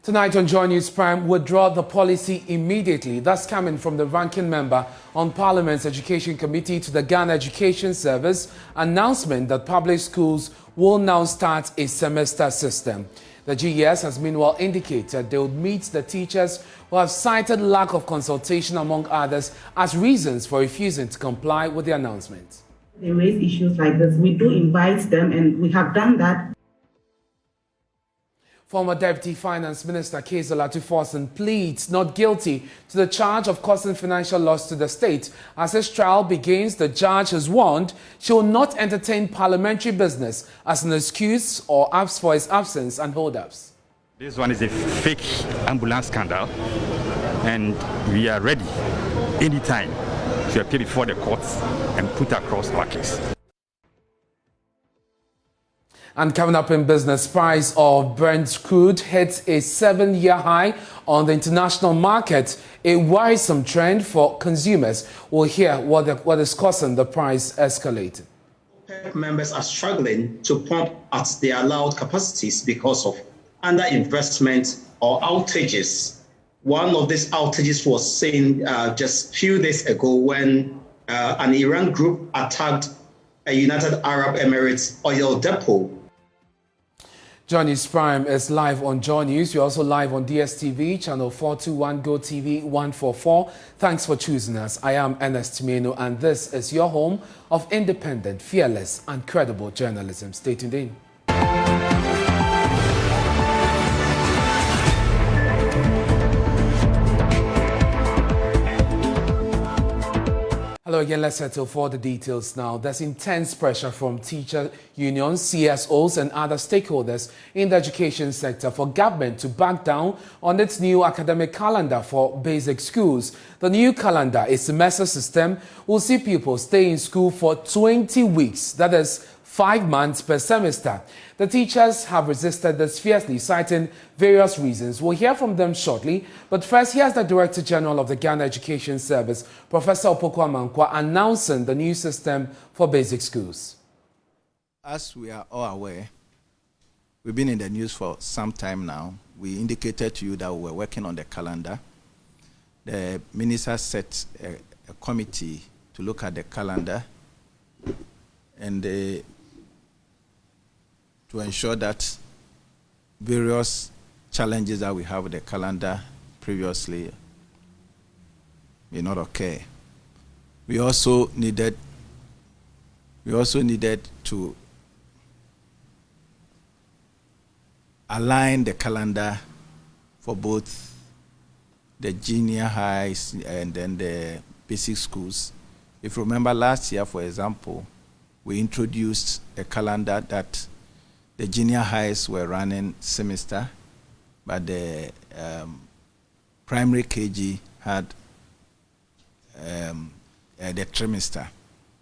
Tonight on Joy News Prime, withdraw the policy immediately. That's coming from the ranking member on Parliament's Education Committee to the Ghana Education Service announcement that public schools will now start a semester system. The GES has meanwhile indicated they would meet the teachers who have cited lack of consultation, among others, as reasons for refusing to comply with the announcement. They raise issues like this. We do invite them, and we have done that. Former Deputy Finance Minister Kezola Tuforson pleads not guilty to the charge of causing financial loss to the state. As his trial begins, the judge has warned she will not entertain parliamentary business as an excuse or apps for his absence and hold-ups. This one is a fake ambulance scandal, and we are ready anytime to appear before the courts and put across our case. And coming up in business, price of Brent crude hits a 7-year high on the international market, a worrisome trend for consumers. We'll hear what is causing the price escalating. OPEC members are struggling to pump at their allowed capacities because of underinvestment or outages. One of these outages was seen just a few days ago when an Iran group attacked a United Arab Emirates oil depot. Joy News Prime is live on Joy News. You're also live on DSTV, channel 421, Go TV 144. Thanks for choosing us. I am Ernest Timeno, and this is your home of independent, fearless, and credible journalism. Stay tuned in. Hello again, let's settle for the details now. There's intense pressure from teacher unions, CSOs and other stakeholders in the education sector for government to back down on its new academic calendar for basic schools. The new calendar, a semester system, will see pupils stay in school for 20 weeks, that is 5 months per semester. The teachers have resisted this fiercely, citing various reasons. We'll hear from them shortly, but first, here's the Director General of the Ghana Education Service, Professor Opoku Amankwa, announcing the new system for basic schools. As we are all aware, we've been in the news for some time now. We indicated to you that we were working on the calendar. The minister set a committee to look at the calendar and to ensure that various challenges that we have with the calendar previously may not occur. We also needed to align the calendar for both the junior highs and then the basic schools. If you remember last year, for example, we introduced a calendar that the junior highs were running semester, but the primary KG had the trimester.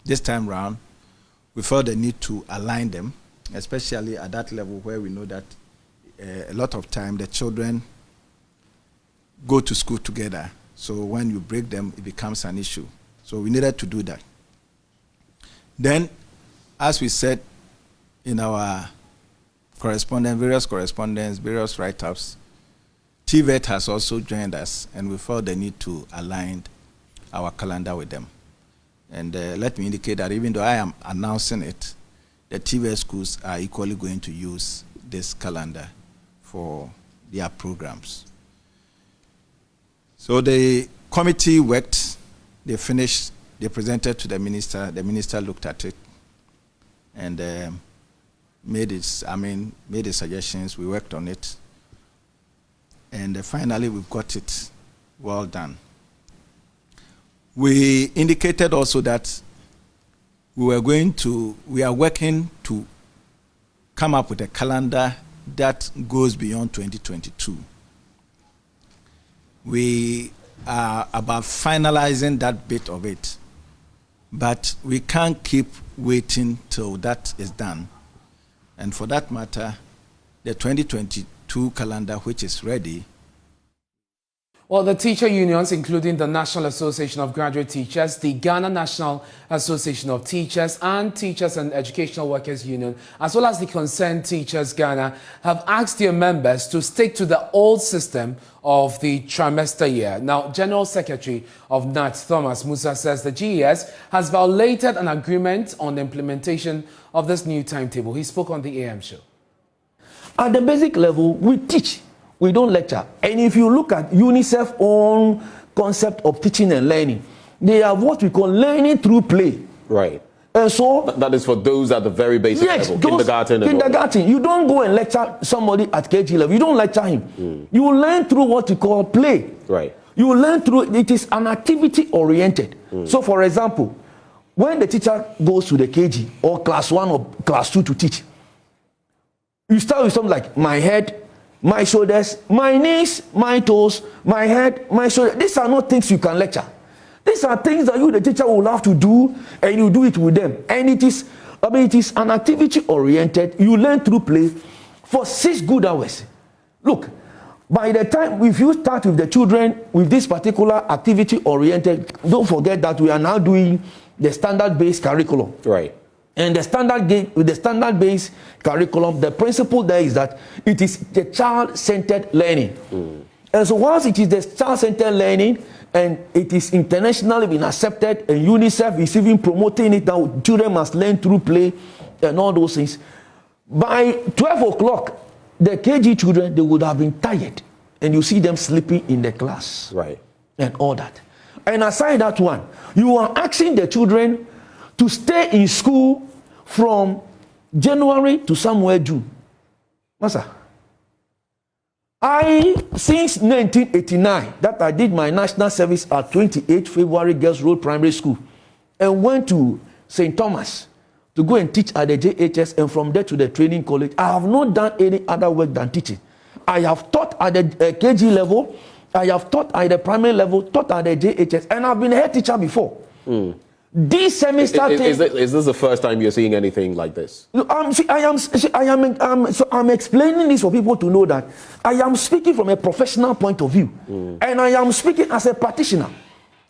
This time round, we felt the need to align them, especially at that level where we know that a lot of time the children go to school together. So when you break them, it becomes an issue. So we needed to do that. Then, as we said in our various write-ups, TVET has also joined us, and we felt the need to align our calendar with them. And let me indicate that even though I am announcing it, the TVET schools are equally going to use this calendar for their programs. So the committee worked, they finished, they presented to the minister looked at it, and made the suggestions. We worked on it, and finally we've got it well done. We indicated also that we are working to come up with a calendar that goes beyond 2022. We are about finalizing that bit of it, but we can't keep waiting till that is done. And for that matter, the 2022 calendar, which is ready. Well, the teacher unions, including the National Association of Graduate Teachers, the Ghana National Association of Teachers, and Teachers and Educational Workers Union, as well as the Concerned Teachers Ghana, have asked their members to stick to the old system of the trimester year. Now, General Secretary of NAT, Thomas Musa, says the GES has violated an agreement on the implementation of this new timetable. He spoke on the AM show. At the basic level, we teach. We don't lecture. And if you look at UNICEF's own concept of teaching and learning, they have what we call learning through play. Right. And so that is for those at the very basic level, kindergarten. Kindergarten. You don't go and lecture somebody at KG level. You don't lecture him. You learn through what we call play. Right. You learn through, it is an activity oriented. So for example, when the teacher goes to the KG or class 1 or class 2 to teach, you start with something like my head, my shoulders, my knees, my toes, my head, my shoulder. These are not things you can lecture. These are things that you, the teacher, will have to do, and you do it with them. And it is, it is an activity oriented. You learn through play for 6 good hours. Look, by the time, if you start with the children with this particular activity oriented, don't forget that we are now doing the standard-based curriculum. Right. And the standard-based curriculum, the principle there is that it is the child-centered learning. And so once it is the child-centered learning and it is internationally been accepted and UNICEF is even promoting it now, children must learn through play and all those things. By 12 o'clock, the KG children, they would have been tired. And you see them sleeping in the class. Right. And all that. And aside that one, you are asking the children to stay in school from January to somewhere June. Masa, since 1989, that I did my national service at 28 February Girls Road Primary School and went to St. Thomas to go and teach at the JHS and from there to the training college. I have not done any other work than teaching. I have taught at the KG level, I have taught at the primary level, taught at the JHS, and I've been a head teacher before. This semester is this the first time you're seeing anything like this? I'm explaining this for people to know that I am speaking from a professional point of view, and I am speaking as a practitioner.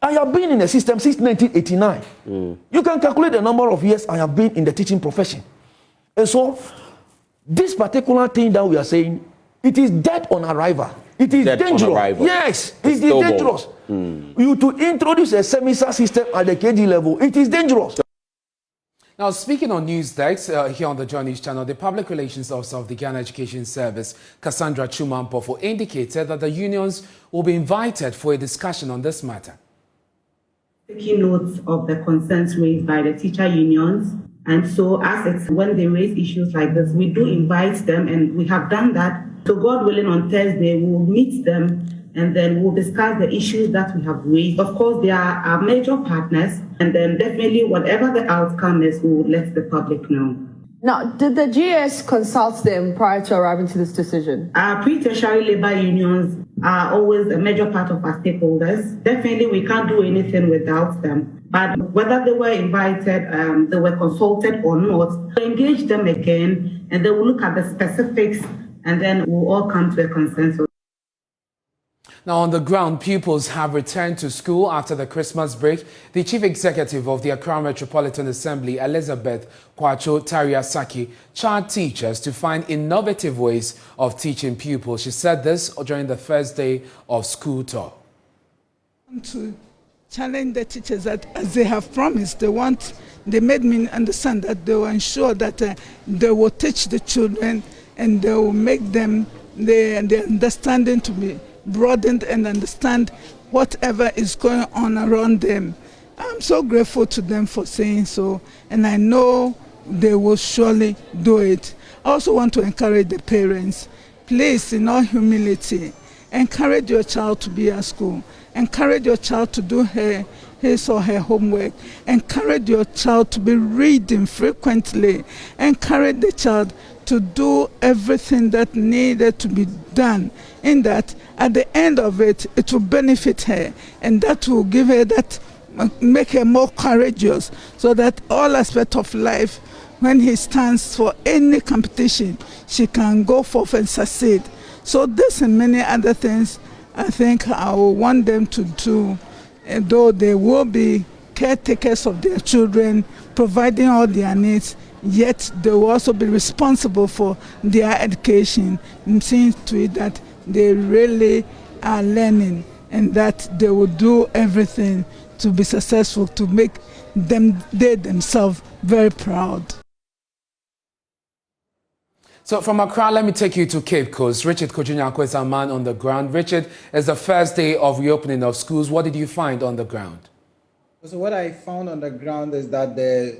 I have been in the system since 1989. You can calculate the number of years I have been in the teaching profession. And so, this particular thing that we are saying, it is dead on arrival. It is dangerous. Yes, it is dangerous. You to introduce a semester system at the KG level, it is dangerous. Now, speaking on news decks here on the Joy News channel, the Public Relations Officer of the Ghana Education Service, Cassandra Chumampofo, indicated that the unions will be invited for a discussion on this matter. Taking notes of the concerns raised by the teacher unions. And so when they raise issues like this, we do invite them, and we have done that. So God willing, on Thursday, we will meet them and then we'll discuss the issues that we have raised. Of course, they are our major partners, and then definitely whatever the outcome is, we will let the public know. Now, did the GS consult them prior to arriving to this decision? Our pre-tertiary labor unions are always a major part of our stakeholders. Definitely, we can't do anything without them. But whether they were invited, they were consulted or not, we'll engage them again, and they will look at the specifics, and then we'll all come to a consensus. Now, on the ground, pupils have returned to school after the Christmas break. The Chief Executive of the Accra Metropolitan Assembly, Elizabeth Kwacho Tariasaki, charged teachers to find innovative ways of teaching pupils. She said this during the first day of school tour. To challenge the teachers that, as they have promised, they made me understand that they will ensure that they will teach the children and they will make them their understanding to be broadened and understand whatever is going on around them. I'm so grateful to them for saying so, and I know they will surely do it. I also want to encourage the parents, please, in all humility, encourage your child to be at school, encourage your child to do his or her homework, encourage your child to be reading frequently, encourage the child to do everything that needed to be done, in that at the end of it, it will benefit her, and that will give her make her more courageous, so that all aspects of life, when he stands for any competition, she can go forth and succeed. So this and many other things, I think I will want them to do, though they will be caretakers of their children, providing all their needs, yet they will also be responsible for their education, and seeing to it that they really are learning and that they will do everything to be successful, to make they themselves very proud. So from Accra, let me take you to Cape Coast. Richard Kojunyako is our man on the ground. Richard, it's the first day of reopening of schools. What did you find on the ground? So what I found on the ground is that the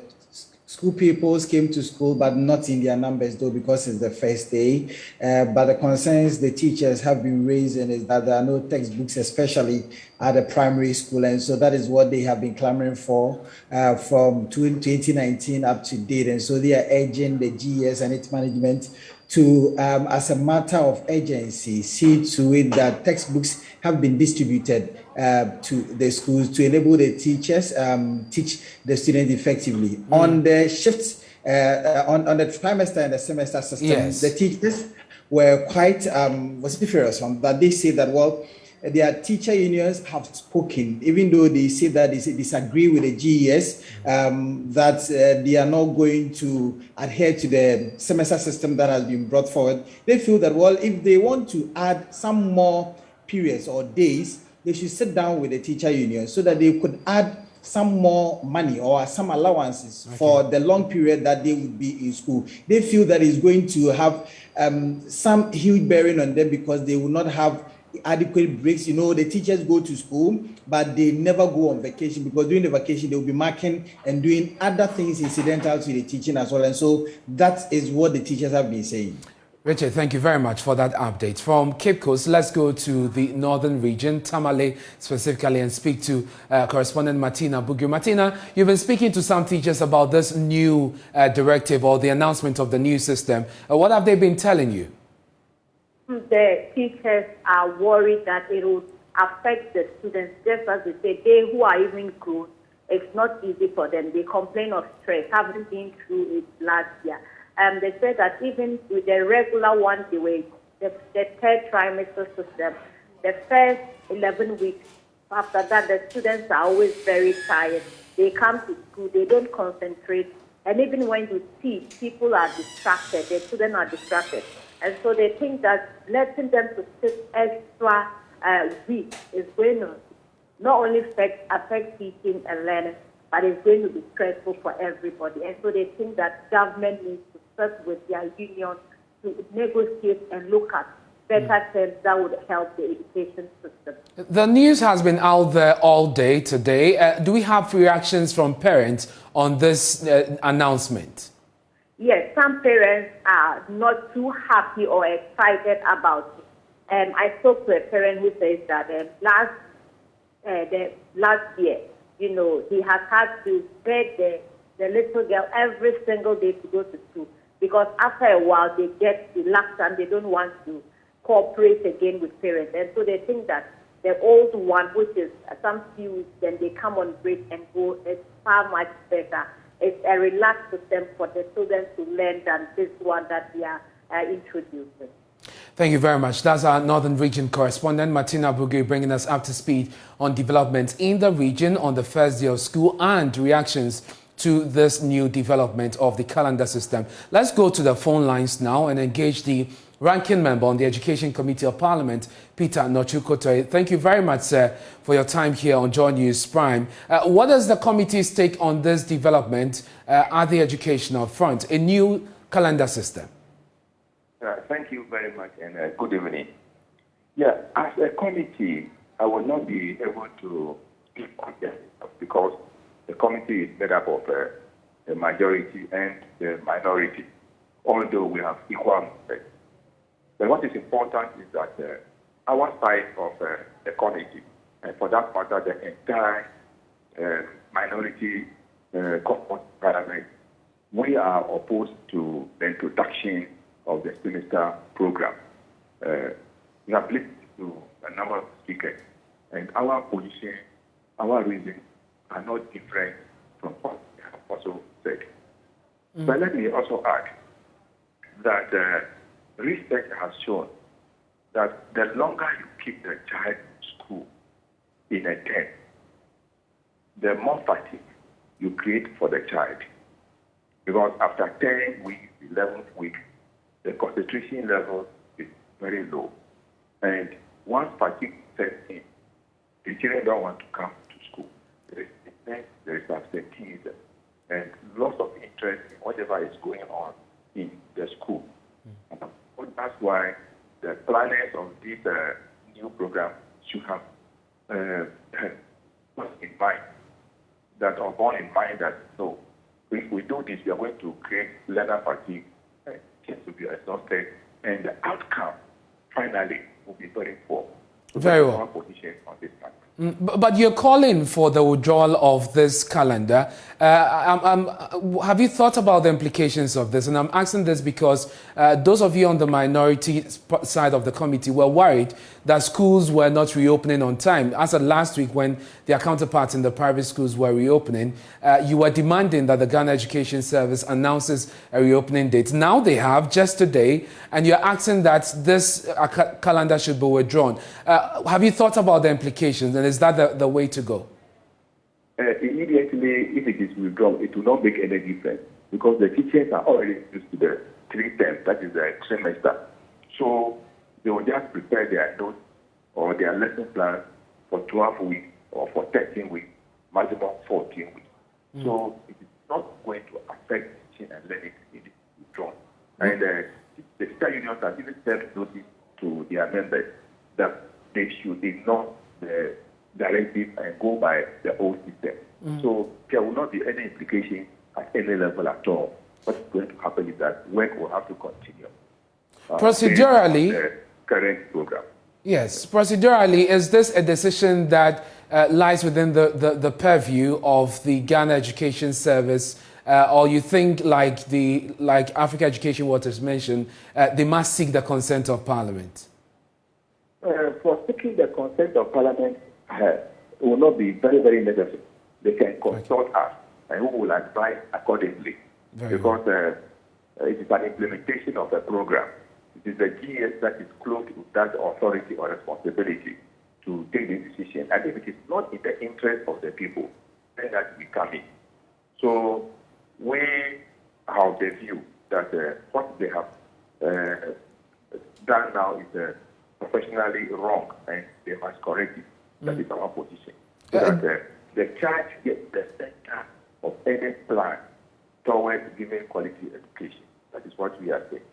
school pupils came to school, but not in their numbers, though, because it's the first day. But the concerns the teachers have been raising is that there are no textbooks, especially at the primary school. And so that is what they have been clamoring for from 2019 up to date. And so they are urging the GES and its management to, as a matter of urgency, see to it that textbooks have been distributed to the schools to enable the teachers teach the students effectively. On the shifts, on the trimester and the semester system, yes, the teachers were quite vociferous on that. They say that, well, their teacher unions have spoken, even though they say that they disagree with the GES, that they are not going to adhere to the semester system that has been brought forward. They feel that, well, if they want to add some more periods or days, they should sit down with the teacher union so that they could add some more money or some allowances for the long period that they would be in school. They feel that it's going to have some huge bearing on them because they will not have adequate breaks. You know, the teachers go to school, but they never go on vacation because during the vacation, they will be marking and doing other things incidental to the teaching as well. And so that is what the teachers have been saying. Richard, thank you very much for that update. From Cape Coast, let's go to the northern region, Tamale specifically, and speak to correspondent Martina Bugu. Martina, you've been speaking to some teachers about this new directive or the announcement of the new system. What have they been telling you? The teachers are worried that it will affect the students, just as they say, they who are even grown, it's not easy for them. They complain of stress, having been through it last year. They said that even with the regular one, the third trimester system, the first 11 weeks, after that, the students are always very tired. They come to school, they don't concentrate, and even when you teach, people are distracted, the students are distracted. And so they think that letting them to sit extra week is going to not only affect teaching and learning, but it's going to be stressful for everybody. And so they think that government needs to start with their union to negotiate and look at better terms that would help the education system. The news has been out there all day today. Do we have reactions from parents on this announcement? Yes, some parents are not too happy or excited about it. I spoke to a parent who says that last year, you know, he has had to beg the little girl every single day to go to school because after a while they get reluctant, they don't want to cooperate again with parents. And so they think that the old one, which is some few weeks, then they come on break and go, is far much better. It's a relaxed system for the students to learn than this one that we are introducing. Thank you very much. That's our Northern Region correspondent, Martina Bugu, bringing us up to speed on developments in the region on the first day of school and reactions to this new development of the calendar system. Let's go to the phone lines now and engage the ranking member on the Education Committee of Parliament, Peter Nochukotoye. Thank you very much, sir, for your time here on Joy News Prime. What is the committee's take on this development at the educational front, a new calendar system? Thank you very much and good evening. Yeah, as a committee, I will not be able to speak on this because the committee is made up of the majority and the minority, although we have equal respect. But what is important is that our side of the committee, and for that matter, the entire minority parliament, we are opposed to the introduction of the semester program. We have listened to a number of speakers, and our position, our reasons are not different from what they have also said. But let me also add that research has shown that the longer you keep the child in school in a tent, the more fatigue you create for the child. Because after 10 weeks, 11th week, the concentration level is very low. And once fatigue sets in, the children don't want to come to school. There is absenteeism and loss of interest in whatever is going on in the school. That's why the planners of this new program should have in mind that, or borne in mind that, so if we do this, we are going to create learner fatigue, kids will be exhausted, and the outcome finally will be very poor. So very well. Our position on this matter. But you're calling for the withdrawal of this calendar. Have you thought about the implications of this? And I'm asking this because those of you on the minority side of the committee were worried that schools were not reopening on time. As of last week, when their counterparts in the private schools were reopening, you were demanding that the Ghana Education Service announces a reopening date. Now they have, just today, and you're asking that this calendar should be withdrawn. Have you thought about the implications, and is that the way to go? Immediately, if it is withdrawn, it will not make any difference because the teachers are already used to the 3 terms, that is the trimester. So they will just prepare their notes or their lesson plans for 12 weeks or for 13 weeks, maximum 14 weeks. So it is not going to affect teaching and learning if it is withdrawn. And the teacher unions have even sent notice to their members that they should ignore the directive and go by the old system. So there will not be any implication at any level at all. What's going to happen is that work will have to continue. Procedurally, the current program. Yes, procedurally, is this a decision that lies within the purview of the Ghana Education Service, or you think, like Africa Education Waters mentioned, they must seek the consent of Parliament? For seeking the consent of Parliament, it will not be very, very necessary. They can consult us, and we will advise accordingly. Because it is an implementation of a program. It is the GS that is close to that authority or responsibility to take the decision. And if it is not in the interest of the people, then that will come in. So we have the view that what they have done now is professionally wrong, and they must correct it. That is our position. So that the church gets the center of any plan towards giving quality education. That is what we are saying.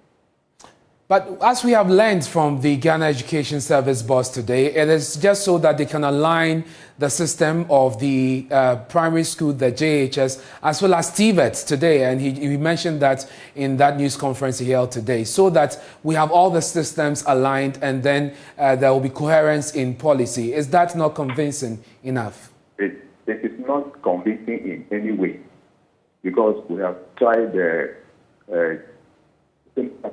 But as we have learned from the Ghana Education Service boss today, it is just so that they can align the system of the primary school, the JHS, as well as TVET today. And he mentioned that in that news conference he held today, so that we have all the systems aligned and then there will be coherence in policy. Is that not convincing enough? It is not convincing in any way, because we have tried the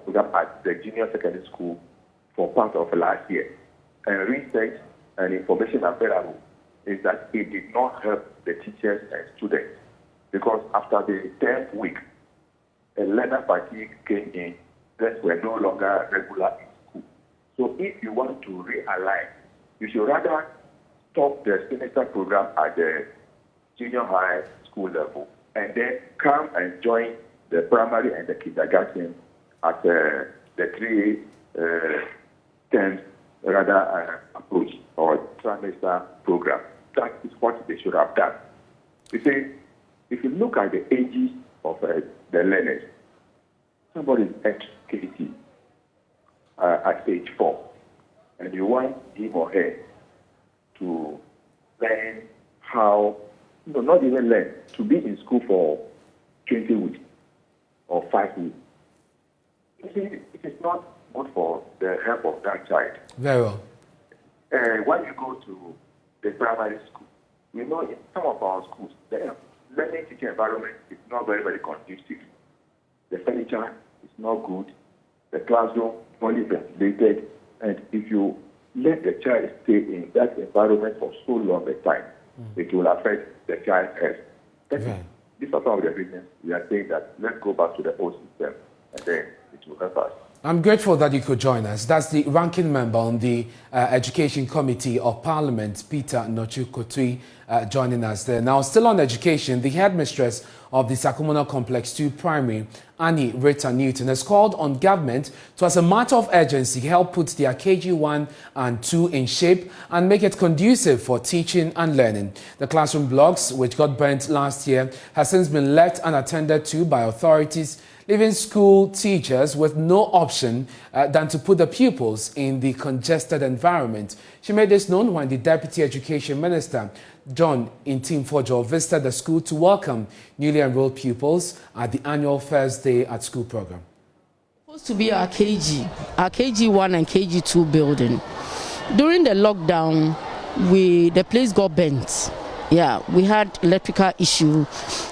program at the junior secondary school for part of last year. And research and information available is that it did not help the teachers and students, because after the 10th week, a learner fatigue came in, that were no longer regular in school. So if you want to realign, you should rather stop the semester program at the junior high school level and then come and join the primary and the kindergarten at the 3 terms approach or trimester program. That is what they should have done. You see, if you look at the ages of the learners, somebody is at KT at age 4, and you want him or her to learn how, not even learn, to be in school for 20 weeks or 5 weeks. It is not good for the health of that child. Very well. When you go to the primary school, we know in some of our schools, the learning teaching environment is not very, very conducive. The furniture is not good. The classroom is only ventilated. And if you let the child stay in that environment for so long a time, it will affect the child's health. These are some of the reasons we are saying that let's go back to the old system, and then it will help us. I'm grateful that you could join us. That's the ranking member on the Education Committee of Parliament, Peter Nochu-Kotui, joining us there. Now, still on education, the headmistress of the Sakumono Complex 2 Primary, Annie Rita Newton, has called on government to, as a matter of urgency, help put their KG 1 and 2 in shape and make it conducive for teaching and learning. The classroom blocks, which got burnt last year, has since been left unattended to by authorities, leaving school teachers with no option than to put the pupils in the congested environment. She made this known when the Deputy Education Minister, John Intim-Fojo, visited the school to welcome newly enrolled pupils at the annual First Day at School program. Supposed to be our KG 1 and KG 2 building. During the lockdown, the place got bent. Yeah, we had electrical issue,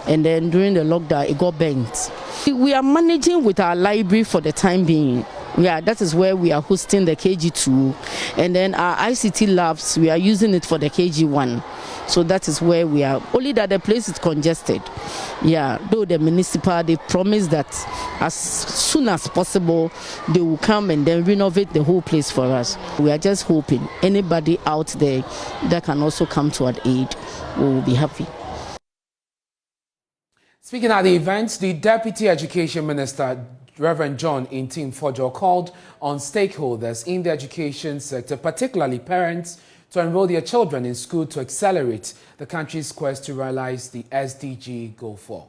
and then during the lockdown, it got bent. We are managing with our library for the time being. Yeah, that is where we are hosting the KG2, and then our ICT labs, we are using it for the KG1. So that is where we are. Only that the place is congested. Yeah, though the municipal, they promised that as soon as possible, they will come and then renovate the whole place for us. We are just hoping anybody out there that can also come to our aid, we will be happy. Speaking at the event, the Deputy Education Minister, Reverend John Intim-Fojo, called on stakeholders in the education sector, particularly parents, to enroll their children in school to accelerate the country's quest to realize the SDG Goal 4.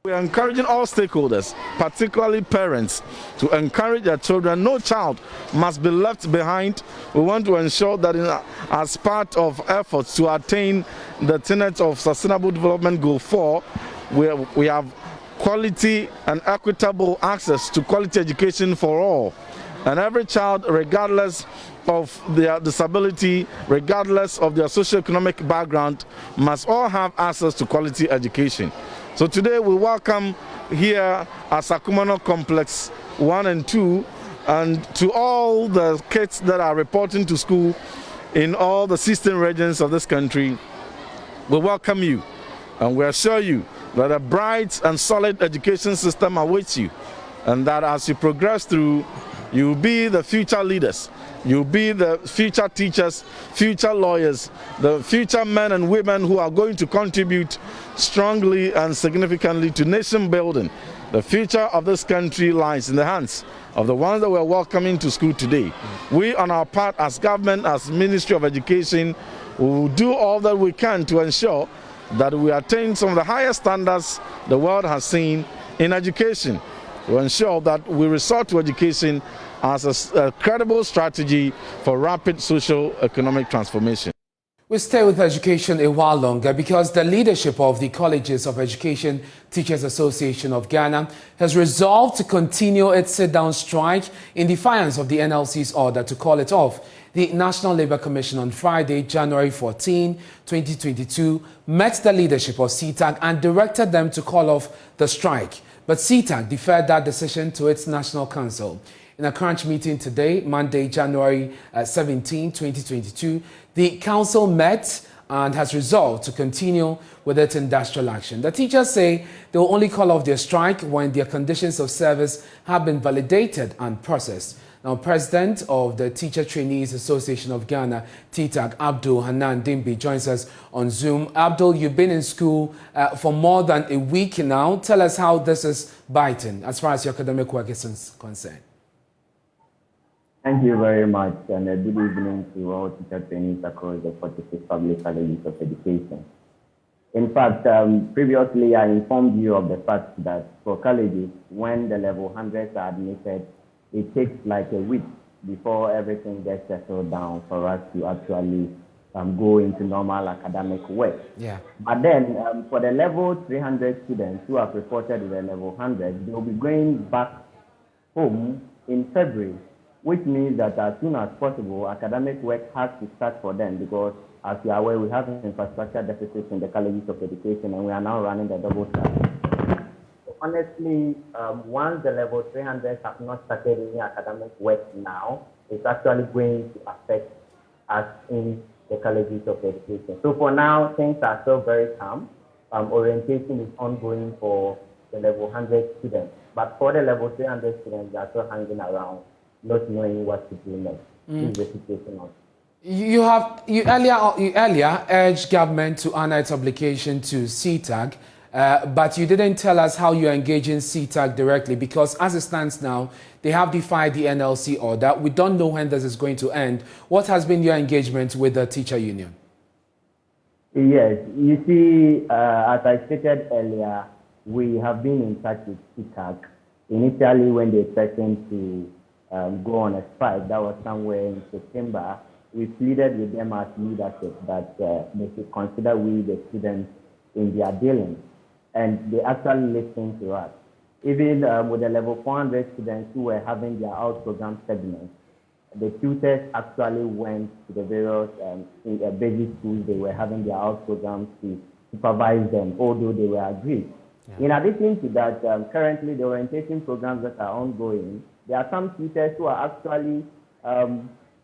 We are encouraging all stakeholders, particularly parents, to encourage their children. No child must be left behind. We want to ensure that as part of efforts to attain the tenets of Sustainable Development Goal 4, we have quality and equitable access to quality education for all. And every child, regardless of their disability, regardless of their socioeconomic background, must all have access to quality education. So today we welcome here at Sakumono Complex 1 and 2, and to all the kids that are reporting to school in all the 16 regions of this country, we welcome you and we assure you that a bright and solid education system awaits you, and that as you progress through, you will be the future leaders, you will be the future teachers, future lawyers, the future men and women who are going to contribute strongly and significantly to nation building. The future of this country lies in the hands of the ones that we're welcoming to school today. We, on our part, as government, as Ministry of Education, will do all that we can to ensure that we attain some of the highest standards the world has seen in education, to ensure that we resort to education as a credible strategy for rapid socio-economic transformation. We stay with education a while longer because the leadership of the Colleges of Education Teachers Association of Ghana has resolved to continue its sit-down strike in defiance of the NLC's order to call it off. The National Labour Commission on Friday, January 14, 2022, met the leadership of CTAG and directed them to call off the strike. But CTAG deferred that decision to its National Council. In a crunch meeting today, Monday, January 17, 2022, the council met and has resolved to continue with its industrial action. The teachers say they will only call off their strike when their conditions of service have been validated and processed. Now, President of the Teacher Trainees Association of Ghana, TTAG, Abdul Hanan Dimbi, joins us on Zoom. Abdul, you've been in school for more than a week now. Tell us how this is biting as far as your academic work is concerned. Thank you very much, and good evening to all teacher trainees across the 46 public colleges of education. In fact, previously I informed you of the fact that for colleges, when the level 100s are admitted, it takes like a week before everything gets settled down for us to actually go into normal academic work. Yeah. But then for the level 300 students who have reported to the level 100, they'll be going back home in February, which means that as soon as possible, academic work has to start for them because, as you are aware, we have infrastructure deficits in the colleges of education and we are now running the double track. Honestly, once the level 300 have not started any academic work now, it's actually going to affect us in the colleges of education. So for now, things are still very calm. Orientation is ongoing for the level 100 students. But for the level 300 students, they are still hanging around, not knowing what to do next. This is the situation of. You earlier urged government to honor its obligation to CTAG, but you didn't tell us how you are engaging CTAG directly, because as it stands now, they have defied the NLC order. We don't know when this is going to end. What has been your engagement with the teacher union? Yes, you see, as I stated earlier, we have been in touch with CTAG. Initially, when they threatened to go on a strike, that was somewhere in September, we pleaded with them as leadership that they should consider we, the students, in their dealings. And they actually listened to us. Even with the level 400 students who were having their out program segments, the tutors actually went to the various basic schools they were having their out programs to supervise them, although they were agreed. Yeah. In addition to that, currently the orientation programs that are ongoing, there are some tutors who are actually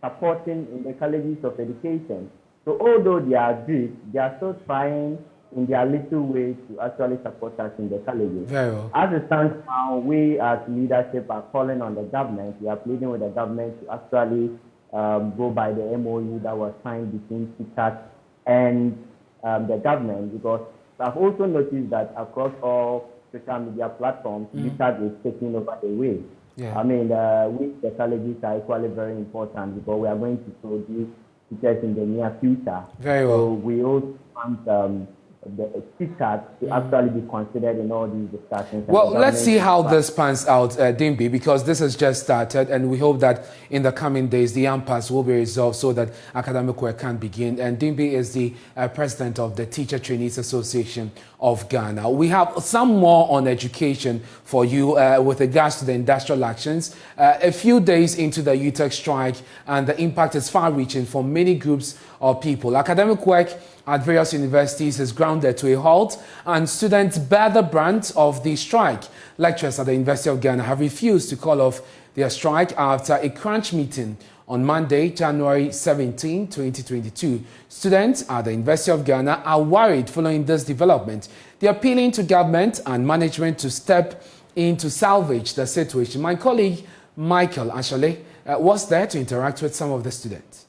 supporting in the colleges of education. So although they are agreed, they are still trying in their little way to actually support us in the colleges. Very well. As it stands now, we as leadership are calling on the government. We are pleading with the government to actually go by the MOU that was signed between CTAG and the government, because I've also noticed that across all social media platforms, CTAG is taking over the way. Yeah. I mean, which the colleges are equally very important, because we are going to produce teachers in the near future. Very well. So we also want the CTAG to actually be considered in all these discussions. Well, let's see how this pans out, Dimbi, because this has just started, and we hope that in the coming days the impasse will be resolved so that academic work can begin. And Dimbi is the president of the Teacher Trainees Association of Ghana. We have some more on education for you with regards to the industrial actions. A few days into the UTEC strike, and the impact is far-reaching for many groups of people. Academic work at various universities is grounded to a halt, and students bear the brunt of the strike. Lecturers at the University of Ghana have refused to call off their strike after a crunch meeting on Monday, January 17, 2022. Students at the University of Ghana are worried following this development. They are appealing to government and management to step in to salvage the situation. My colleague Michael Ashale was there to interact with some of the students.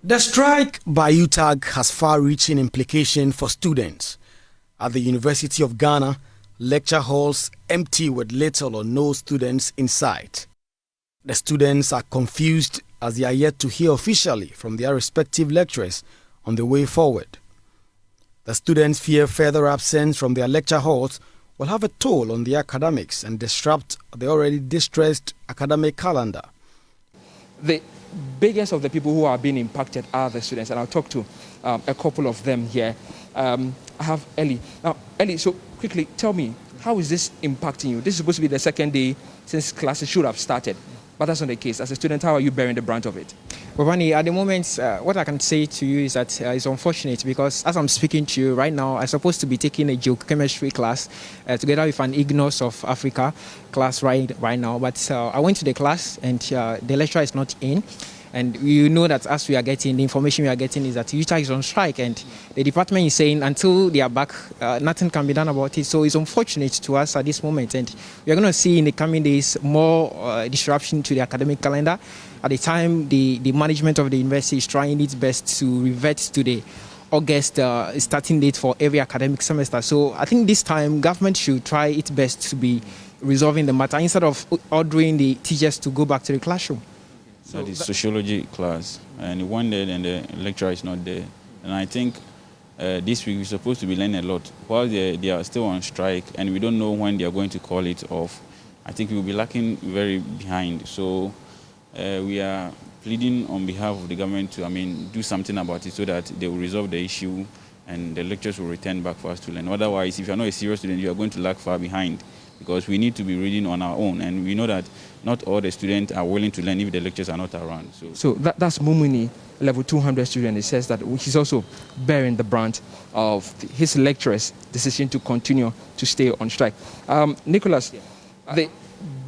The strike by UTAG has far-reaching implications for students. At the University of Ghana, lecture halls empty with little or no students inside. The students are confused as they are yet to hear officially from their respective lecturers on the way forward. The students fear further absence from their lecture halls will have a toll on their academics and disrupt the already distressed academic calendar. The biggest of the people who are being impacted are the students, and I'll talk to a couple of them here. I have Ellie. Now, Ellie, so quickly, tell me, how is this impacting you? This is supposed to be the second day since classes should have started, but that's not the case. As a student, how are you bearing the brunt of it? Well, Vani, at the moment, what I can say to you is that it's unfortunate, because as I'm speaking to you right now, I'm supposed to be taking a geochemistry class together with an IGNOS of Africa class right now. But I went to the class and the lecturer is not in. And you know that as we are getting, the information we are getting is that UTAG is on strike, and the department is saying until they are back, nothing can be done about it. So it's unfortunate to us at this moment, and we are going to see in the coming days more disruption to the academic calendar. At the time, the management of the university is trying its best to revert to the August starting date for every academic semester. So I think this time government should try its best to be resolving the matter instead of ordering the teachers to go back to the classroom. So that is sociology class, and he went there and the lecturer is not there. And I think this week we're supposed to be learning a lot. While they are still on strike and we don't know when they are going to call it off, I think we will be lacking very behind. So we are pleading on behalf of the government to, do something about it so that they will resolve the issue and the lectures will return back for us to learn. Otherwise, if you are not a serious student, you are going to lag far behind, because we need to be reading on our own, and we know that not all the students are willing to learn if the lectures are not around. So that's Mumuni, level 200 student. He says that he's also bearing the brunt of his lecturer's decision to continue to stay on strike. Nicholas, the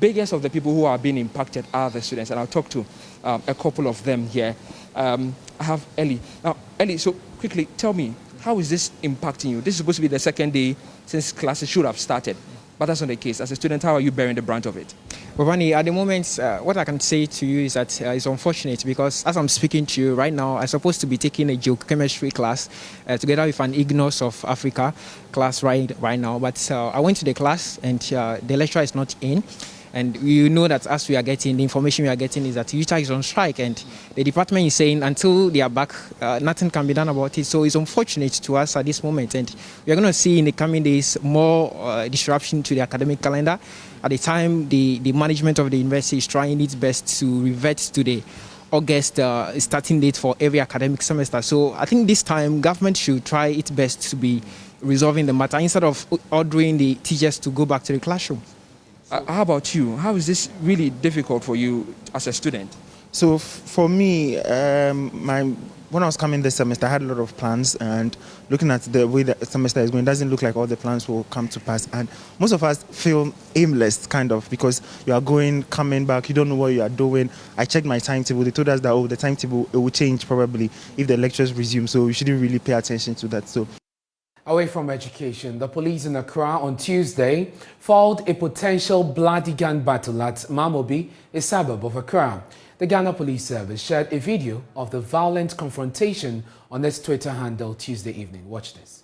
biggest of the people who are being impacted are the students, and I'll talk to a couple of them here. I have Ellie. Now, Ellie, so quickly, tell me, how is this impacting you? This is supposed to be the second day since classes should have started, But that's not the case. As a student, how are you bearing the brunt of it? Well, Vani, at the moment, what I can say to you is that it's unfortunate because as I'm speaking to you right now, I'm supposed to be taking a geochemistry class together with an Ignos of Africa class right now. But I went to the class and the lecturer is not in. And you know that as we are getting, the information we are getting is that UTA is on strike and the department is saying until they are back, nothing can be done about it. So it's unfortunate to us at this moment. And we are going to see in the coming days more disruption to the academic calendar. At the time, the management of the university is trying its best to revert to the August starting date for every academic semester. So I think this time government should try its best to be resolving the matter instead of ordering the teachers to go back to the classroom. How about you? How is this really difficult for you as a student? So for me, when I was coming this semester, I had a lot of plans, and looking at the way the semester is going, it doesn't look like all the plans will come to pass. And most of us feel aimless, kind of, because you are going, coming back, you don't know what you are doing. I checked my timetable. They told us that, the timetable, it will change probably if the lectures resume. So we shouldn't really pay attention to that. So. Away from education, the police in Accra on Tuesday foiled a potential bloody gun battle at Mamobi, a suburb of Accra. The Ghana Police Service shared a video of the violent confrontation on its Twitter handle Tuesday evening. Watch this.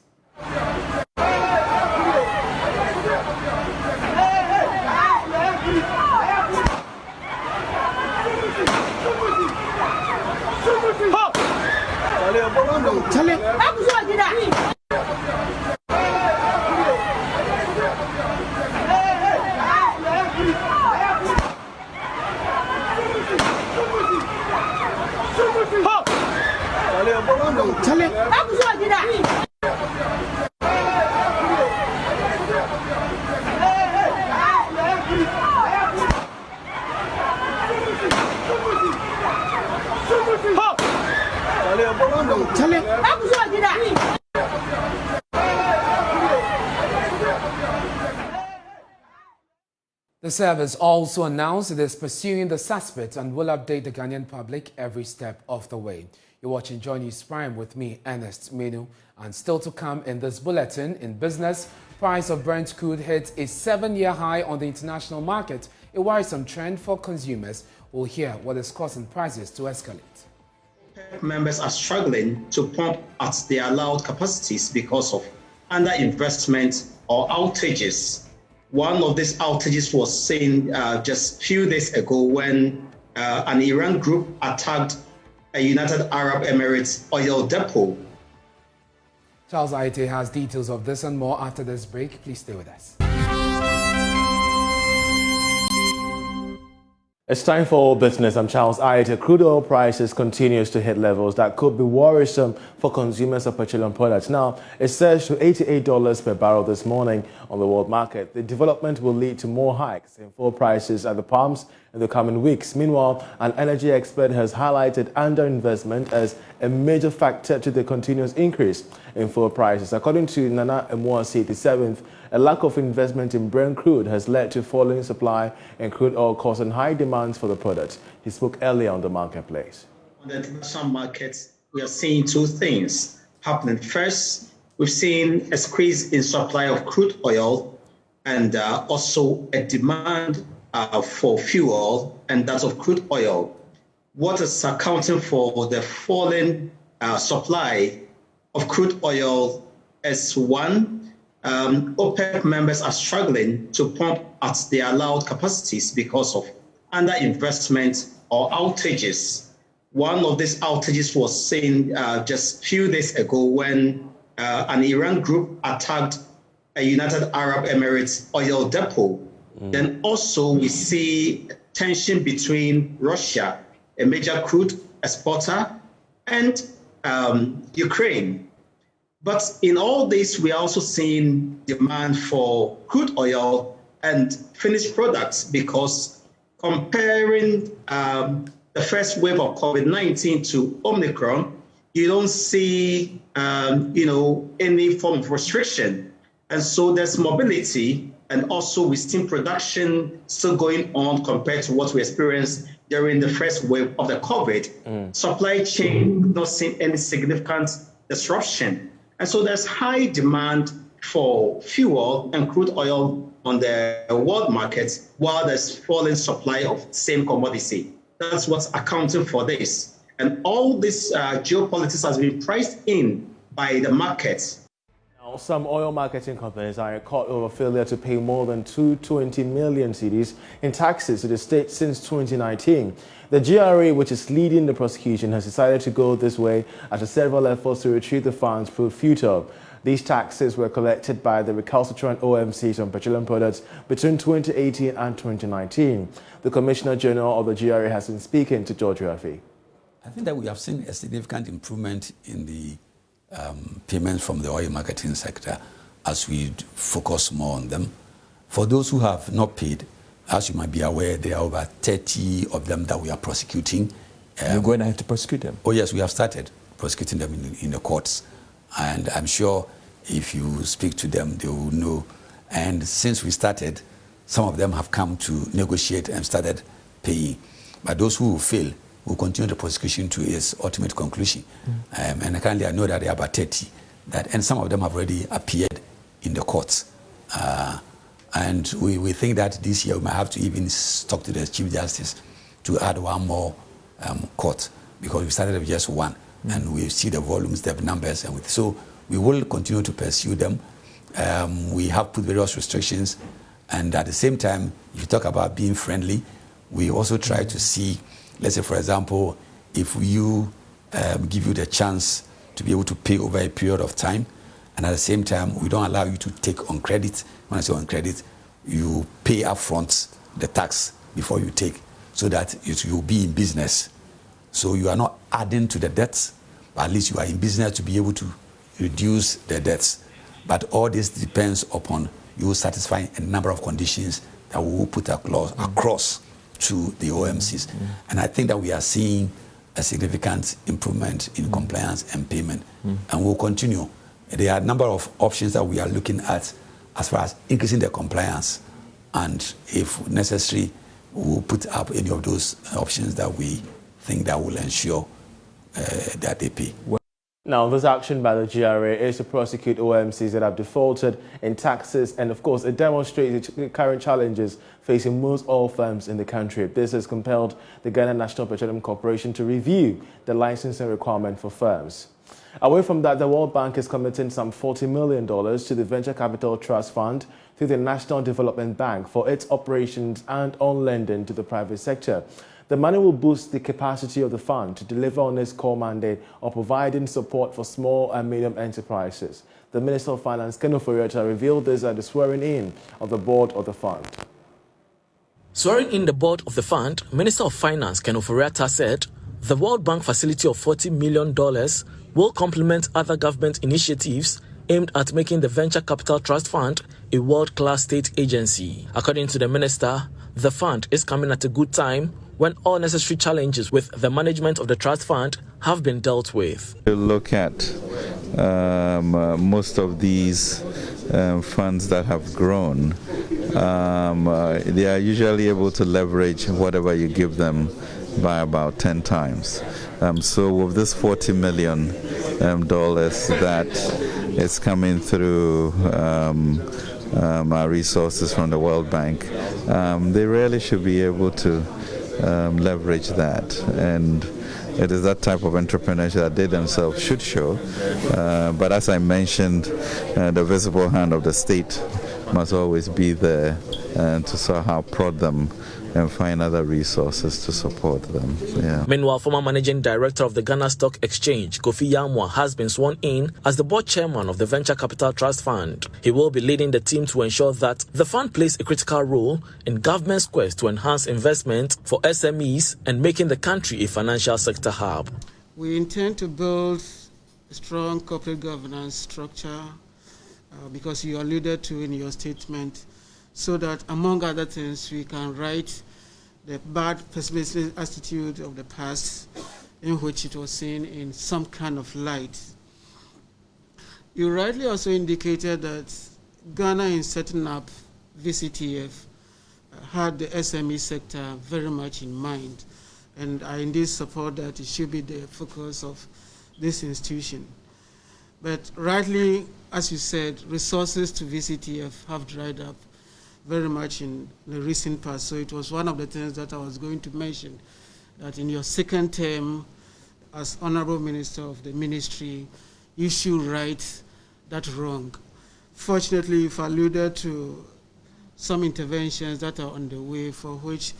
The service also announced it is pursuing the suspect and will update the Ghanaian public every step of the way. You're watching Joy News Prime with me, Ernest Menu. And still to come in this bulletin, in business, price of Brent crude hits a 7-year high on the international market, a worrisome trend for consumers. We'll hear what is causing prices to escalate. Members are struggling to pump at their allowed capacities because of underinvestment or outages. One of these outages was seen just a few days ago when an Iran group attacked a United Arab Emirates oil depot. Charles Aite has details of this and more after this break. Please stay with us. It's time for business. I'm Charles Aite. Crude oil prices continues to hit levels that could be worrisome for consumers of petroleum products. Now, it surged to $88 per barrel this morning on the world market. The development will lead to more hikes in fuel prices at the pumps in the coming weeks. Meanwhile, an energy expert has highlighted underinvestment as a major factor to the continuous increase in fuel prices. According to Nana Emuasi, the 7th, a lack of investment in Brent crude has led to falling supply in crude oil, causing high demands for the product. He spoke earlier on the marketplace. On the international markets, we are seeing two things happening. First, we've seen a squeeze in supply of crude oil and also a demand for fuel, and that of crude oil. What is accounting for the falling supply of crude oil is one, OPEC members are struggling to pump at their allowed capacities because of underinvestment or outages. One of these outages was seen just a few days ago when an Iran group attacked a United Arab Emirates oil depot. Then also we see tension between Russia, a major crude exporter, and Ukraine. But in all this, we are also seeing demand for crude oil and finished products because comparing the first wave of COVID-19 to Omicron, you don't see, any form of restriction. And so there's mobility, and also with steam production still going on compared to what we experienced during the first wave of the COVID. Supply chain not seeing any significant disruption. And so there's high demand for fuel and crude oil on the world market while there's falling supply of same commodity. That's what's accounting for this. And all this geopolitics has been priced in by the market. Now, some oil marketing companies are in court over failure to pay more than 220 million cedis in taxes to the state since 2019. The GRA, which is leading the prosecution, has decided to go this way after several efforts to retrieve the funds proved futile. These taxes were collected by the recalcitrant OMCs on petroleum products between 2018 and 2019. The Commissioner General of the GRA has been speaking to George Rafi. I think that we have seen a significant improvement in the payments from the oil marketing sector as we focus more on them. For those who have not paid, as you might be aware, there are over 30 of them that we are prosecuting. You're going to have to prosecute them? Oh yes, we have started prosecuting them in the courts. And I'm sure if you speak to them, they will know. And since we started, some of them have come to negotiate and started paying. But those who will fail will continue the prosecution to its ultimate conclusion. And currently I know that there are about 30, and some of them have already appeared in the courts. And we think that this year we might have to even talk to the Chief Justice to add one more court, because we started with just one. And we see the volumes, the numbers, and so we will continue to pursue them. We have put various restrictions, and at the same time, if you talk about being friendly, we also try to see, let's say, for example, if you give you the chance to be able to pay over a period of time, and at the same time, we don't allow you to take on credit. When I say on credit, you pay upfront the tax before you take, so that you'll be in business. So you are not adding to the debts, but at least you are in business to be able to reduce the debts. But all this depends upon you satisfying a number of conditions that we will put across to the OMCs. And I think that we are seeing a significant improvement in compliance and payment. And we'll continue. There are a number of options that we are looking at as far as increasing the compliance. And if necessary, we'll put up any of those options that we think that will ensure that they pay. Now, this action by the GRA is to prosecute OMCs that have defaulted in taxes, and of course, it demonstrates the current challenges facing most oil firms in the country. This has compelled the Ghana National Petroleum Corporation to review the licensing requirement for firms. Away from that, the World Bank is committing some $40 million to the Venture Capital Trust Fund through the National Development Bank for its operations and on lending to the private sector. The money will boost the capacity of the fund to deliver on its core mandate of providing support for small and medium enterprises. The Minister of Finance, Ken Ofori-Atta, revealed this at the swearing-in of the board of the fund. Swearing in the board of the fund, Minister of Finance, Ken Ofori-Atta, said the World Bank facility of $40 million will complement other government initiatives aimed at making the Venture Capital Trust Fund a world-class state agency. According to the minister, the fund is coming at a good time when all necessary challenges with the management of the trust fund have been dealt with. You look at most of these funds that have grown, they are usually able to leverage whatever you give them by about 10 times. So with this $40 million that is coming through our resources from the World Bank, they really should be able to leverage that, and it is that type of entrepreneurship that they themselves should show. But as I mentioned, the visible hand of the state must always be there to somehow prod them and find other resources to support them. Yeah. Meanwhile, former Managing Director of the Ghana Stock Exchange, Kofi Yamwa, has been sworn in as the board chairman of the Venture Capital Trust Fund. He will be leading the team to ensure that the fund plays a critical role in government's quest to enhance investment for SMEs and making the country a financial sector hub. We intend to build a strong corporate governance structure, because you alluded to in your statement, so that, among other things, we can right the bad pessimistic attitude of the past in which it was seen in some kind of light. You rightly also indicated that Ghana, in setting up VCTF, had the SME sector very much in mind, and I indeed support that it should be the focus of this institution. But rightly, as you said, resources to VCTF have dried up. very much in the recent past. So it was one of the things that I was going to mention, that in your second term as Honorable Minister of the Ministry, you should right that wrong. Fortunately, you've alluded to some interventions that are on the way for which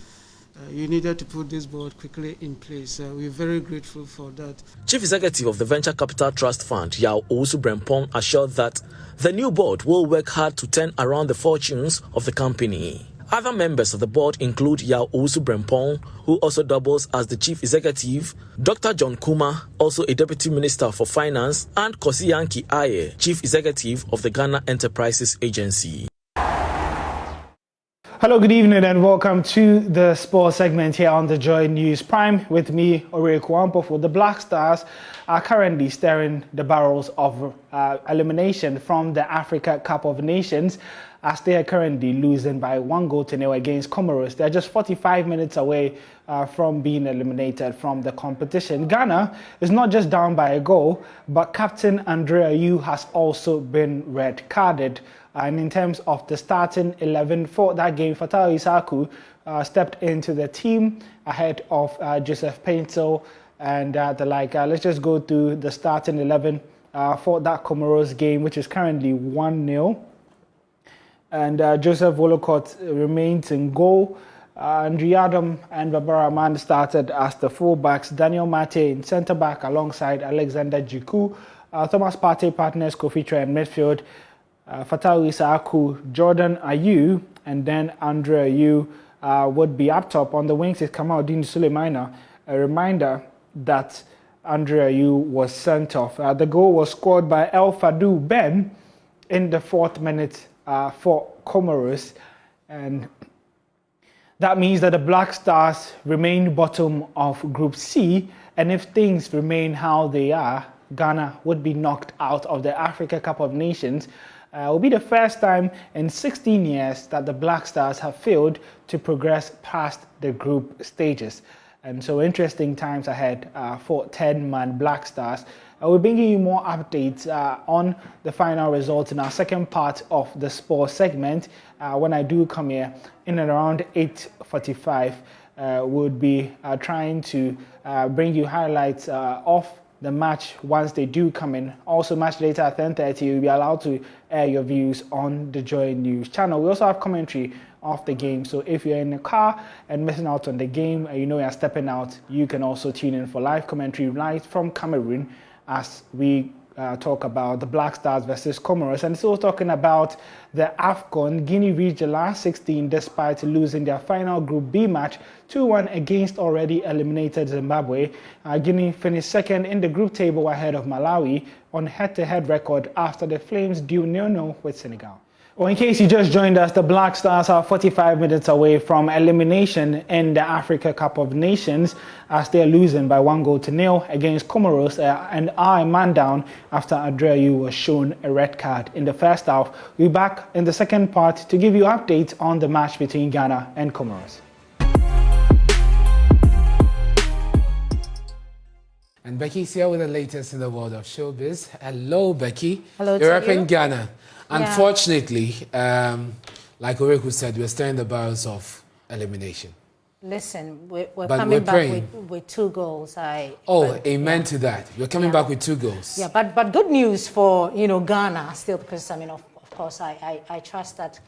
you needed to put this board quickly in place. We're very grateful for that. Chief Executive of the Venture Capital Trust Fund, Yao Owusu Brempong, assured that the new board will work hard to turn around the fortunes of the company. Other members of the board include Yao Owusu Brempong, who also doubles as the Chief Executive, Dr. John Kuma, also a Deputy Minister for Finance, and Kosi Yankee Aye, Chief Executive of the Ghana Enterprises Agency. Hello, good evening and welcome to the sports segment here on the Joy News Prime with me, Ore Kwampo. The Black Stars are currently staring the barrels of elimination from the Africa Cup of Nations as they are currently losing by 1-0 against Comoros. They're just 45 minutes away from being eliminated from the competition. Ghana is not just down by a goal, but Captain Andrea Yu has also been red carded. And in terms of the starting 11 for that game, Fatawu Isaku stepped into the team ahead of Joseph Paintel and the like. Let's just go through the starting 11 for that Comoros game, which is currently 1-0. And Joseph Wolocott remains in goal. Andrew Adam and Barbara Mann started as the fullbacks. Daniel Mate in centre-back alongside Alexander Jiku. Thomas Partey partners Kofi Tre in midfield. Fatawu Isaku, Jordan Ayew, and then Andrea Ayew would be up top. On the wings is Kamaldeen Suleimana. A reminder that Andrea Ayew was sent off. The goal was scored by El Fadou Ben in the 4th minute for Comoros. And that means that the Black Stars remain bottom of Group C. And if things remain how they are, Ghana would be knocked out of the Africa Cup of Nations. It will be the first time in 16 years that the Black Stars have failed to progress past the group stages. And so interesting times ahead for 10-man Black Stars. We're bringing you more updates on the final results in our second part of the sports segment. When I do come here in and around 8:45, we'll be trying to bring you highlights of the match once they do come in. Also, much later at 10:30, you'll be allowed to air your views on the Joy News channel. We also have commentary of the game, so if you're in the car and missing out on the game and you know you're stepping out, you can also tune in for live commentary right from Cameroon as we talk about the Black Stars versus Comoros. And still talking about the AFCON. Guinea reached the last 16 despite losing their final Group B match 2-1 against already eliminated Zimbabwe. Guinea finished second in the group table ahead of Malawi on head-to-head record after the Flames drew 0-0 with Senegal. Well, in case you just joined us, the Black Stars are 45 minutes away from elimination in the Africa Cup of Nations as they're losing by 1-0 against Comoros and are a man down after Andrea Ayew was shown a red card in the first half. We'll be back in the second part to give you updates on the match between Ghana and Comoros. And Becky's here with the latest in the world of showbiz. Hello, Becky. Hello, You're up you. in Ghana. Unfortunately, like Oreku said, we're still in the barrels of elimination. Listen, we're coming back with 2 goals. Amen to that. We're coming back with 2 goals. Yeah, but good news for Ghana still, because I mean, of course, I trust that.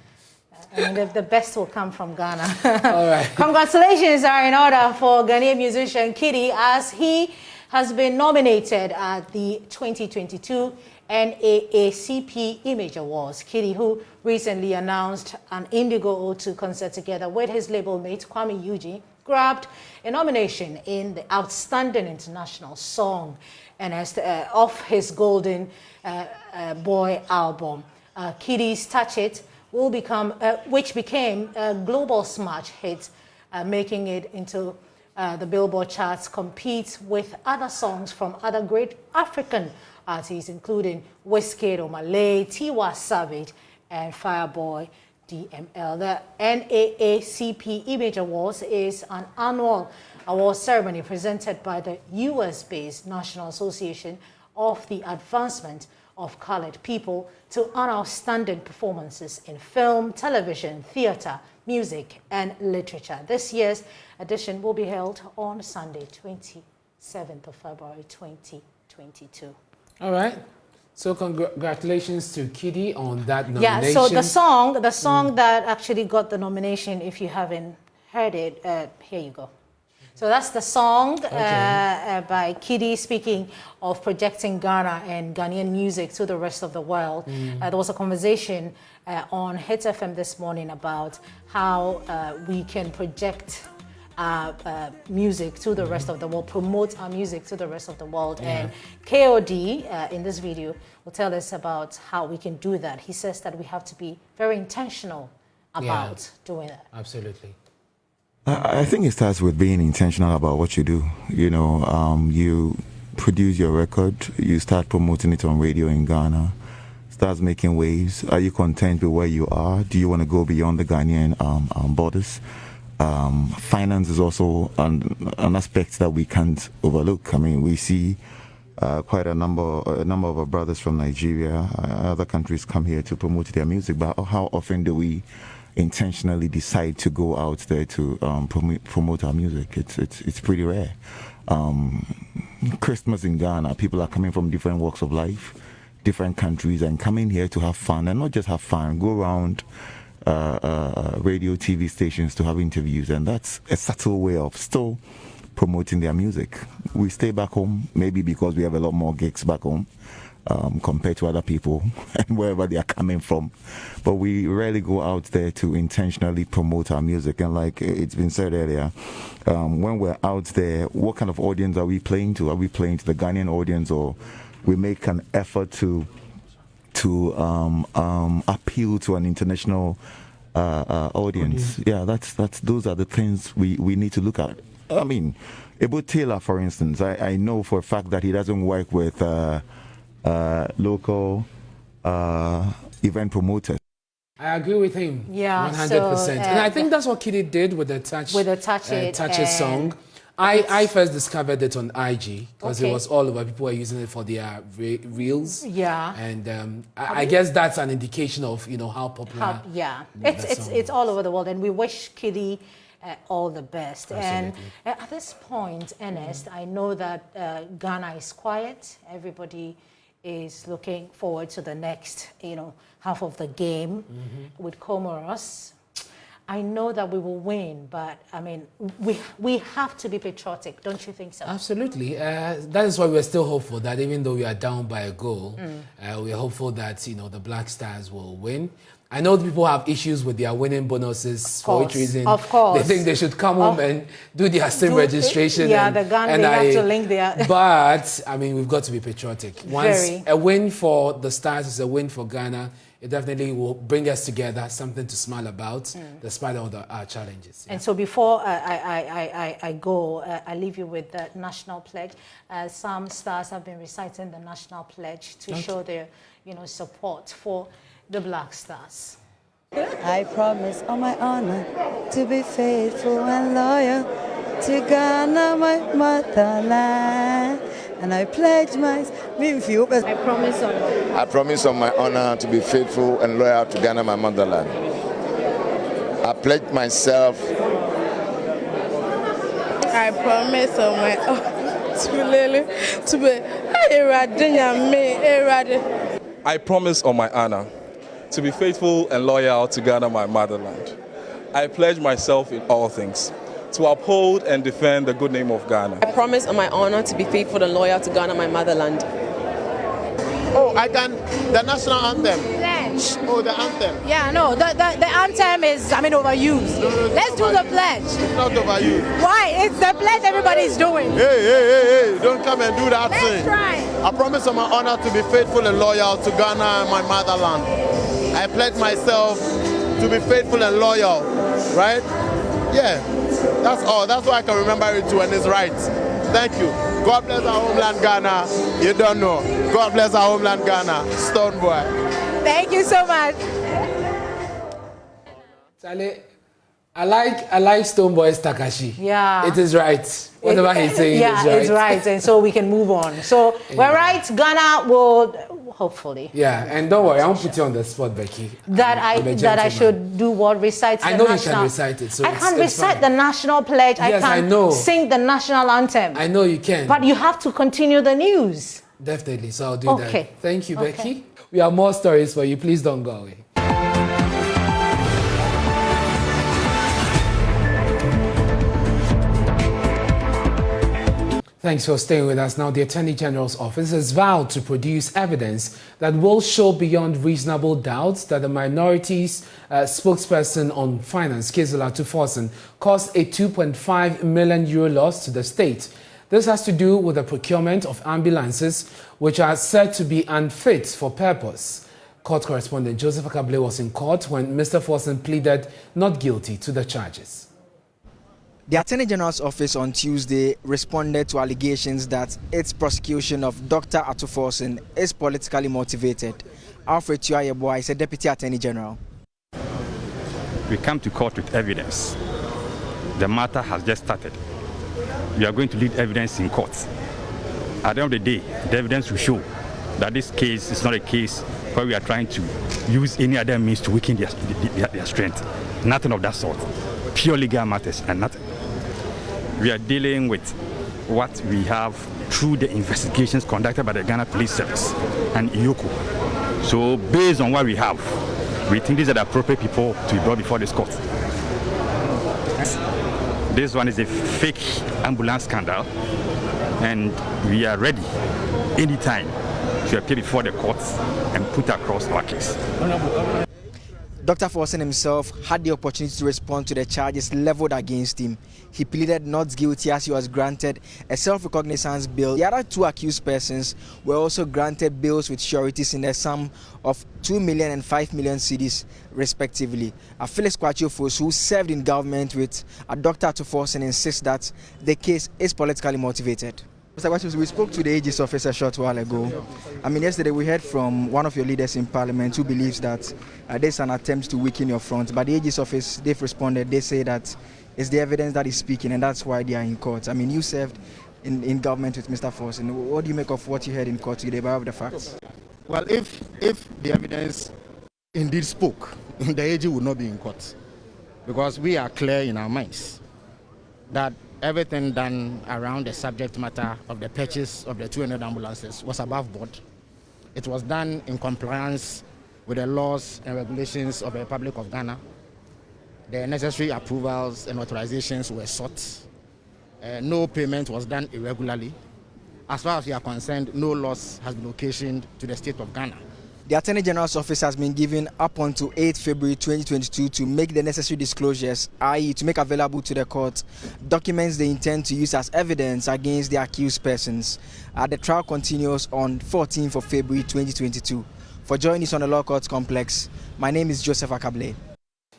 The best will come from Ghana. All right. Congratulations are in order for Ghanaian musician Kiddy as he has been nominated at the 2022 NAACP Image Awards. Kiddy, who recently announced an Indigo O2 concert together with his label mate Kwame Eugene, grabbed a nomination in the Outstanding International Song and as off his Golden Boy album. Kiddy's Touch It will become, which became a global smash hit, making it into the Billboard charts, compete with other songs from other great African artists, including Wizkid, Omalay, Tiwa Savage, and Fireboy DML. The NAACP Image Awards is an annual award ceremony presented by the US-based National Association of the Advancement of colored people to honor outstanding performances in film, television, theater, music, and literature. This year's edition will be held on Sunday, 27th of February, 2022. All right. So congratulations to Kiddy on that nomination. Yeah, so the song that actually got the nomination, if you haven't heard it, here you go. So that's the song by Kiddy, speaking of projecting Ghana and Ghanaian music to the rest of the world. There was a conversation on Hit FM this morning about how we can project music to the rest of the world, promote our music to the rest of the world. And KOD, in this video, will tell us about how we can do that. He says that we have to be very intentional about doing that. Absolutely. I think it starts with being intentional about what you do. You know, you produce your record, you start promoting it on radio in Ghana, starts making waves. Are you content with where you are? Do you want to go beyond the Ghanaian borders? Finance is also an aspect that we can't overlook. I mean, we see quite a number of our brothers from Nigeria, other countries come here to promote their music, but how often do we intentionally decide to go out there to promote our music? It's pretty rare. Christmas in Ghana, people are coming from different walks of life, different countries, and coming here to have fun, and not just have fun, go around radio, TV stations to have interviews, and that's a subtle way of still promoting their music. We stay back home, maybe because we have a lot more gigs back home compared to other people and wherever they are coming from, but we rarely go out there to intentionally promote our music. And like it's been said earlier, when we're out there, what kind of audience are we playing to? Are we playing to the Ghanaian audience, or we make an effort to appeal to an international audience? Yeah, those are the things we need to look at. I mean, Ebo Taylor, for instance, I know for a fact that he doesn't work with local event promoters. I agree with him. Yeah, 100%. And I think that's what Kiddy did with the Touch It song. I first discovered it on IG because it was all over. People were using it for their reels. Yeah. And I guess that's an indication of how popular. It's all over the world, and we wish Kiddy all the best. Absolutely. And at this point, Ernest, I know that Ghana is quiet. Everybody is looking forward to the next, half of the game with Comoros. I know that we will win, but I mean, we have to be patriotic, don't you think so? Absolutely. That is why we're still hopeful that even though we are down by a goal, we're hopeful that the Black Stars will win. I know people have issues with their winning bonuses for which reason. Of course. They think they should come home and do their SIM registration. Yeah, the gun, they have to link their... But, I mean, we've got to be patriotic. Once a win for the Stars is a win for Ghana, it definitely will bring us together, something to smile about, despite all our challenges. Yeah. And so before I go, I leave you with the national pledge. Some stars have been reciting the national pledge to show their support for the Black Stars. I promise on my honor to be faithful and loyal to Ghana, my motherland. And I pledge I promise on my honor to be faithful and loyal to Ghana, my motherland. I pledge myself. I promise on my honor to be I promise on my honor to be faithful and loyal to Ghana, my motherland. I pledge myself in all things to uphold and defend the good name of Ghana. I promise on my honor to be faithful and loyal to Ghana, my motherland. Oh, the national anthem. Pledge. Oh, the anthem. Yeah, no, the anthem is, overused. No, let's do the pledge. It's not overused. Why? It's the pledge everybody's doing. Hey, don't come and do that thing. Let's try. I promise on my honor to be faithful and loyal to Ghana and my motherland. I pledge myself to be faithful and loyal, right? Yeah, that's all. That's why I can remember it too, and it's right. Thank you. God bless our homeland, Ghana. You don't know. God bless our homeland, Ghana. Stone boy. Thank you so much. Charlie, I like Stoneboy's Takashi. Yeah. It is right. Whatever he's saying is right. Yeah, it's right. And so we can move on. So we're right. Ghana will hopefully. Yeah, and don't worry, I won't put you on the spot, Becky. That I should do what? Recite the national. I know you can recite it. So I can recite the national pledge. Yes, I can sing the national anthem. I know you can. But you have to continue the news. Definitely. So I'll do that. Thank you, Becky. We have more stories for you. Please don't go away. Thanks for staying with us. Now, the Attorney General's office has vowed to produce evidence that will show beyond reasonable doubts that the minorities spokesperson on finance, Kezela Tuforsen, caused a €2.5 million loss to the state. This has to do with the procurement of ambulances, which are said to be unfit for purpose. Court correspondent Joseph Akable was in court when Mr. Forsen pleaded not guilty to the charges. The Attorney General's office on Tuesday responded to allegations that its prosecution of Dr. Atuforsen is politically motivated. Alfred Tuayeboa is a Deputy Attorney General. We come to court with evidence. The matter has just started. We are going to lead evidence in court. At the end of the day, the evidence will show that this case is not a case where we are trying to use any other means to weaken their strength. Nothing of that sort. Pure legal matters and nothing. We are dealing with what we have through the investigations conducted by the Ghana Police Service and IOCO. So based on what we have, we think these are the appropriate people to be brought before this court. This one is a fake ambulance scandal, and we are ready anytime to appear before the courts and put across our case. Dr. Forsen himself had the opportunity to respond to the charges leveled against him. He pleaded not guilty as he was granted a self-recognizance bail. The other two accused persons were also granted bails with sureties in the sum of 2 million and 5 million cedis, respectively. Felix Kwachio, who served in government with Dr. Forsen, insists that the case is politically motivated. Mr. Kwachio, we spoke to the AG's office a short while ago. Yesterday we heard from one of your leaders in Parliament who believes that there's an attempt to weaken your front. But the AG's office, they've responded. They say that it's the evidence that is speaking, and that's why they are in court. You served in government with Mr. Forsen. What do you make of what you heard in court today about the facts? Well, if the evidence indeed spoke, the AG would not be in court, because we are clear in our minds that everything done around the subject matter of the purchase of the 200 ambulances was above board. It was done in compliance with the laws and regulations of the Republic of Ghana. The necessary approvals and authorizations were sought. No payment was done irregularly. As far as we are concerned, no loss has been occasioned to the state of Ghana. The Attorney General's office has been given up until 8 February 2022 to make the necessary disclosures, i.e. to make available to the court documents they intend to use as evidence against the accused persons. The trial continues on 14th of February 2022. For Joy News on the Law Courts Complex, my name is Joseph Akable.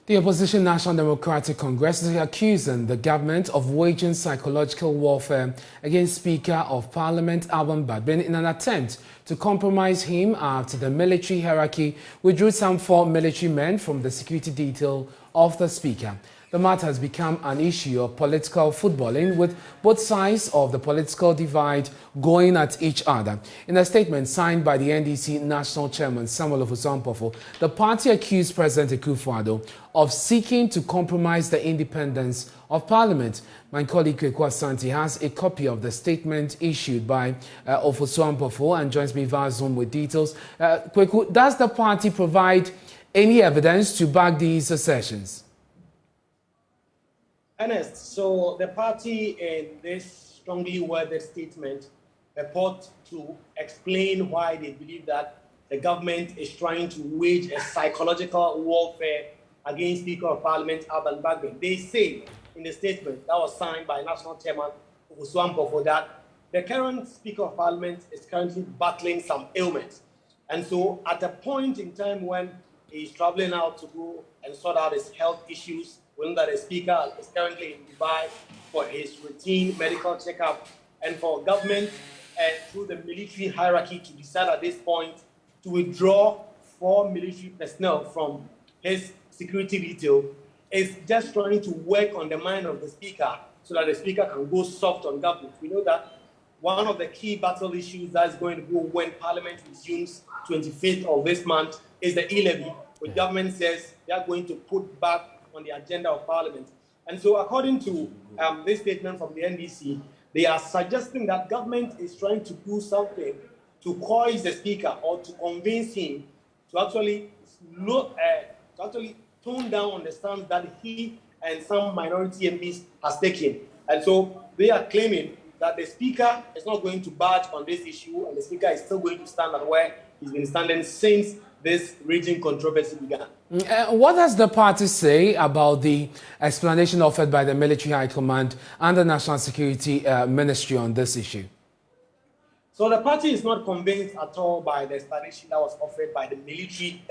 The opposition National Democratic Congress is accusing the government of waging psychological warfare against Speaker of Parliament Alban Badbin in an attempt to compromise him after the military hierarchy withdrew some 4 military men from the security detail of the Speaker. The matter has become an issue of political footballing, with both sides of the political divide going at each other. In a statement signed by the NDC National Chairman Samuel Ofusu-Ampofo, the party accused President Akufo-Addo of seeking to compromise the independence of Parliament. My colleague Kweku Asante has a copy of the statement issued by Ofusu-Ampofo and joins me via Zoom with details. Kweku, does the party provide any evidence to back these assertions? Ernest, so the party in this strongly worded statement purport to explain why they believe that the government is trying to wage a psychological warfare against Speaker of Parliament Alban Badbin. They say in the statement that was signed by National Chairman Ofusu-Ampofo that the current Speaker of Parliament is currently battling some ailments. And so at a point in time when he's traveling out to go and sort out his health issues, when the Speaker is currently in Dubai for his routine medical checkup, and for government through the military hierarchy to decide at this point to withdraw 4 military personnel from his security detail, is just trying to work on the mind of the Speaker so that the Speaker can go soft on government. We know that one of the key battle issues that's going to go when Parliament resumes 25th of this month is the e-levy, which government says they are going to put back on the agenda of Parliament. And so according to this statement from the NDC, they are suggesting that government is trying to do something to coerce the Speaker or to convince him to actually tone down on the stance that he and some minority MPs has taken. And so they are claiming that the Speaker is not going to budge on this issue, and the Speaker is still going to stand at where he's been standing since this raging controversy began. What does the party say about the explanation offered by the Military High Command and the National Security Ministry on this issue? So the party is not convinced at all by the explanation that was offered by the Military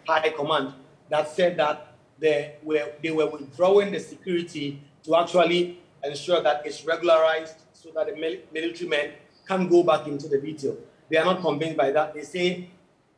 High Command that said that they were withdrawing the security to actually ensure that it's regularized so that the military men can go back into the detail. They are not convinced by that. They say,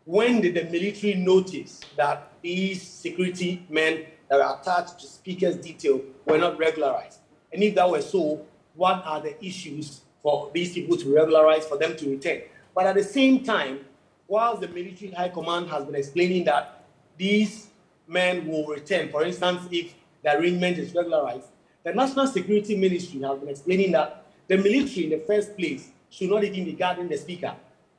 when did the military notice that these security men that were attached to Speaker's detail were not regularized? And if that were so, what are the issues for these people to regularize, for them to return? But at the same time, whilst the Military High Command has been explaining that these men will return, for instance, if the arrangement is regularized, the National Security Ministry has been explaining that the military in the first place should not even be guarding the Speaker,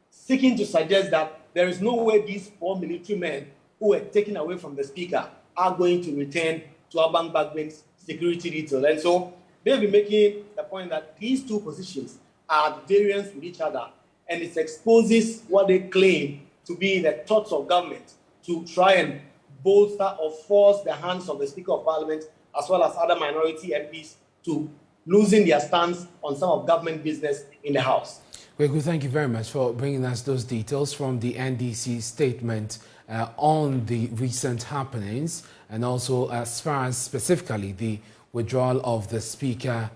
seeking to suggest that there is no way these 4 military men who were taken away from the Speaker are going to return to Abang Bagben's security detail. And so they've been making the point that these two positions are at variance with each other, and it exposes what they claim to be the thoughts of government to try and bolster or force the hands of the Speaker of Parliament as well as other minority MPs to losing their stance on some of government business in the House. Kweku, thank you very much for bringing us those details from the NDC statement on the recent happenings, and also as far as specifically the withdrawal of the Speaker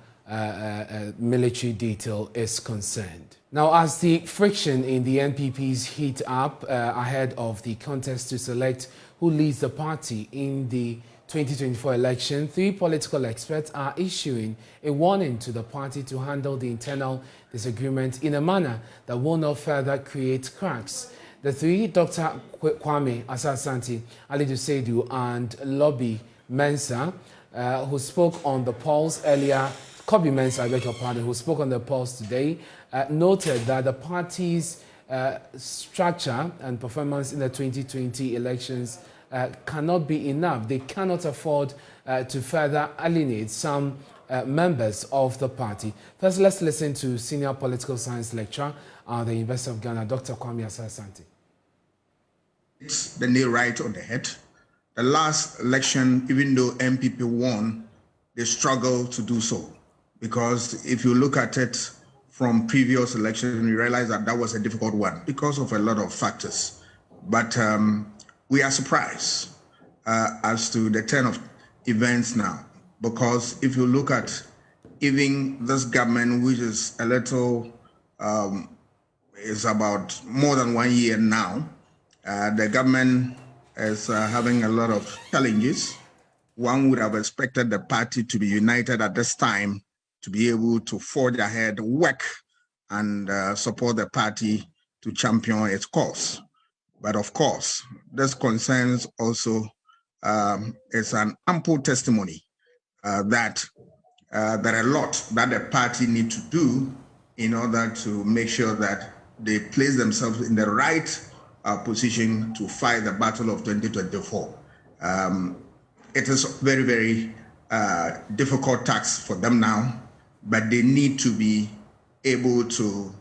military detail is concerned. Now, as the friction in the NPP's heat up ahead of the contest to select who leads the party in the 2024 election, 3 political experts are issuing a warning to the party to handle the internal disagreement in a manner that will not further create cracks. The 3, Dr. Kwame Asah-Asante, Alidu Seidu, and Lobby Mensah, who spoke on the polls earlier, Kobe Mensah, I beg your pardon, who spoke on the polls today, noted that the party's structure and performance in the 2020 elections cannot be enough. They cannot afford to further alienate some members of the party. First, let's listen to senior political science lecturer at the University of Ghana, Dr. Kwame Asah-Asante. It's the nail right on the head. The last election, even though MPP won, they struggled to do so. Because if you look at it from previous elections, you realize that that was a difficult one because of a lot of factors. But we are surprised as to the turn of events now, because if you look at even this government, which is a little, is about more than 1 year now, the government is having a lot of challenges. One would have expected the party to be united at this time to be able to forge ahead, work, and support the party to champion its cause. But of course, this concerns also is an ample testimony that there are a lot that the party need to do in order to make sure that they place themselves in the right position to fight the battle of 2024. It is very, very difficult task for them now, but they need to be able to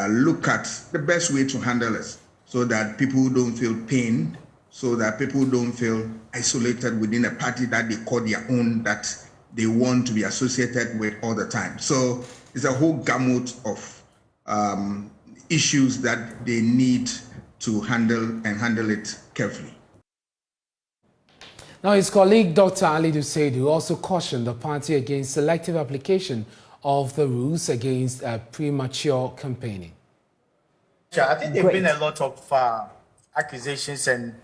look at the best way to handle it, so that people don't feel pain, so that people don't feel isolated within a party that they call their own, that they want to be associated with all the time. So it's a whole gamut of issues that they need to handle, and handle it carefully. Now, his colleague Dr. Alidu Seidu also cautioned the party against selective application of the rules against premature campaigning. I think there have been a lot of accusations and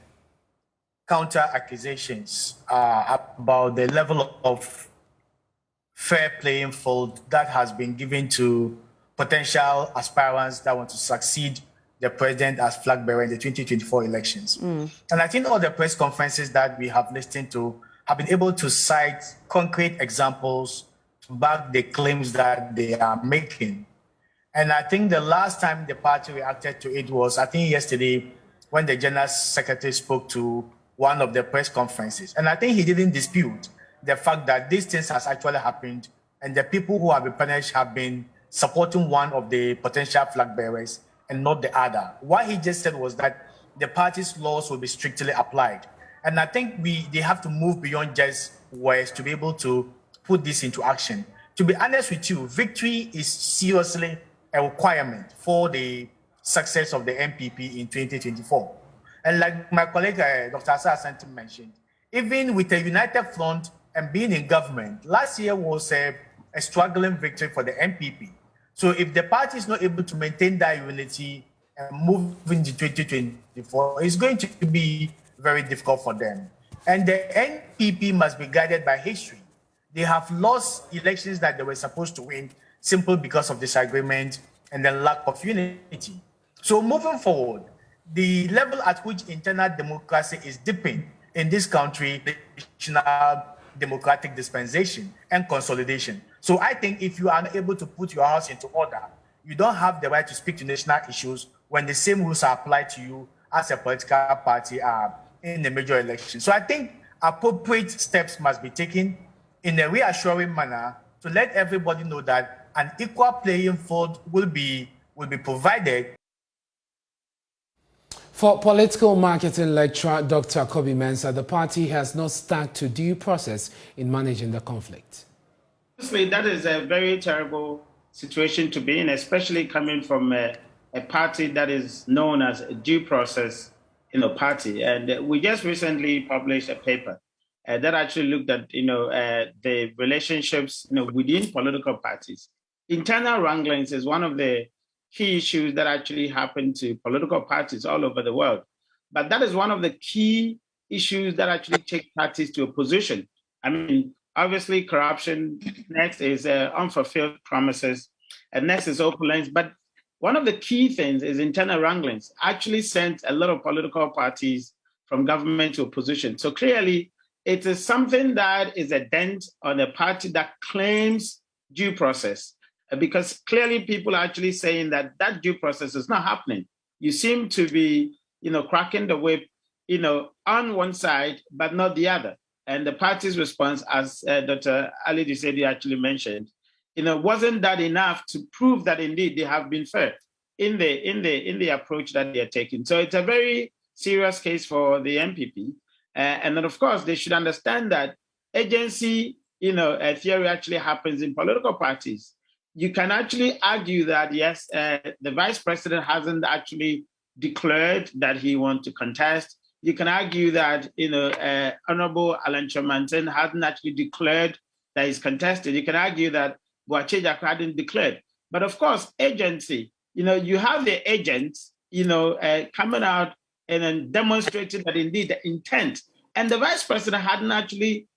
counter accusations about the level of fair playing field that has been given to potential aspirants that want to succeed the president as flag bearer in the 2024 elections. And I think all the press conferences that we have listened to have been able to cite concrete examples to back the claims that they are making. And I think the last time the party reacted to it was, I think yesterday, when the General Secretary spoke to one of the press conferences. And I think he didn't dispute the fact that these things has actually happened and the people who have been punished have been supporting one of the potential flag bearers and not the other. What he just said was that the party's laws will be strictly applied. And I think they have to move beyond just words to be able to put this into action. To be honest with you, victory is seriously a requirement for the success of the MPP in 2024. And like my colleague, Dr. Asa Asante mentioned, even with a united front and being in government, last year was a struggling victory for the MPP. So if the party is not able to maintain that unity and move into 2024, it's going to be very difficult for them. And the NPP must be guided by history. They have lost elections that they were supposed to win simply because of disagreement and the lack of unity. So moving forward, the level at which internal democracy is dipping in this country, the national democratic dispensation and consolidation. So I think if you are able to put your house into order, you don't have the right to speak to national issues when the same rules are applied to you as a political party in the major election. So I think appropriate steps must be taken in a reassuring manner to let everybody know that an equal playing field will be provided. For political marketing lecturer Dr. Kobi Mensah, the party has not stuck to due process in managing the conflict. Honestly, that is a very terrible situation to be in, especially coming from a party that is known as a due process party. And we just recently published a paper that actually looked at the relationships within political parties. Internal wranglings is one of the key issues that actually happen to political parties all over the world. But that is one of the key issues that actually take parties to a position. I mean, obviously corruption, next is unfulfilled promises, and next is opulence. But one of the key things is internal wranglings actually sent a lot of political parties from government to opposition. So clearly, it is something that is a dent on a party that claims due process. Because clearly people are actually saying that that due process is not happening. You seem to be, cracking the whip, on one side, but not the other. And the party's response, as Dr. Ali Dusedi actually mentioned, wasn't that enough to prove that indeed they have been fair in the approach that they are taking. So it's a very serious case for the MPP. And then, of course, they should understand that agency, theory actually happens in political parties. You can actually argue that, yes, the vice president hasn't actually declared that he wants to contest. You can argue that, Honorable Alan Chomantin hasn't actually declared that he's contested. You can argue that Boacheja hadn't declared. But of course, agency, you have the agents, coming out and then demonstrating that indeed the intent. And the vice president hadn't actually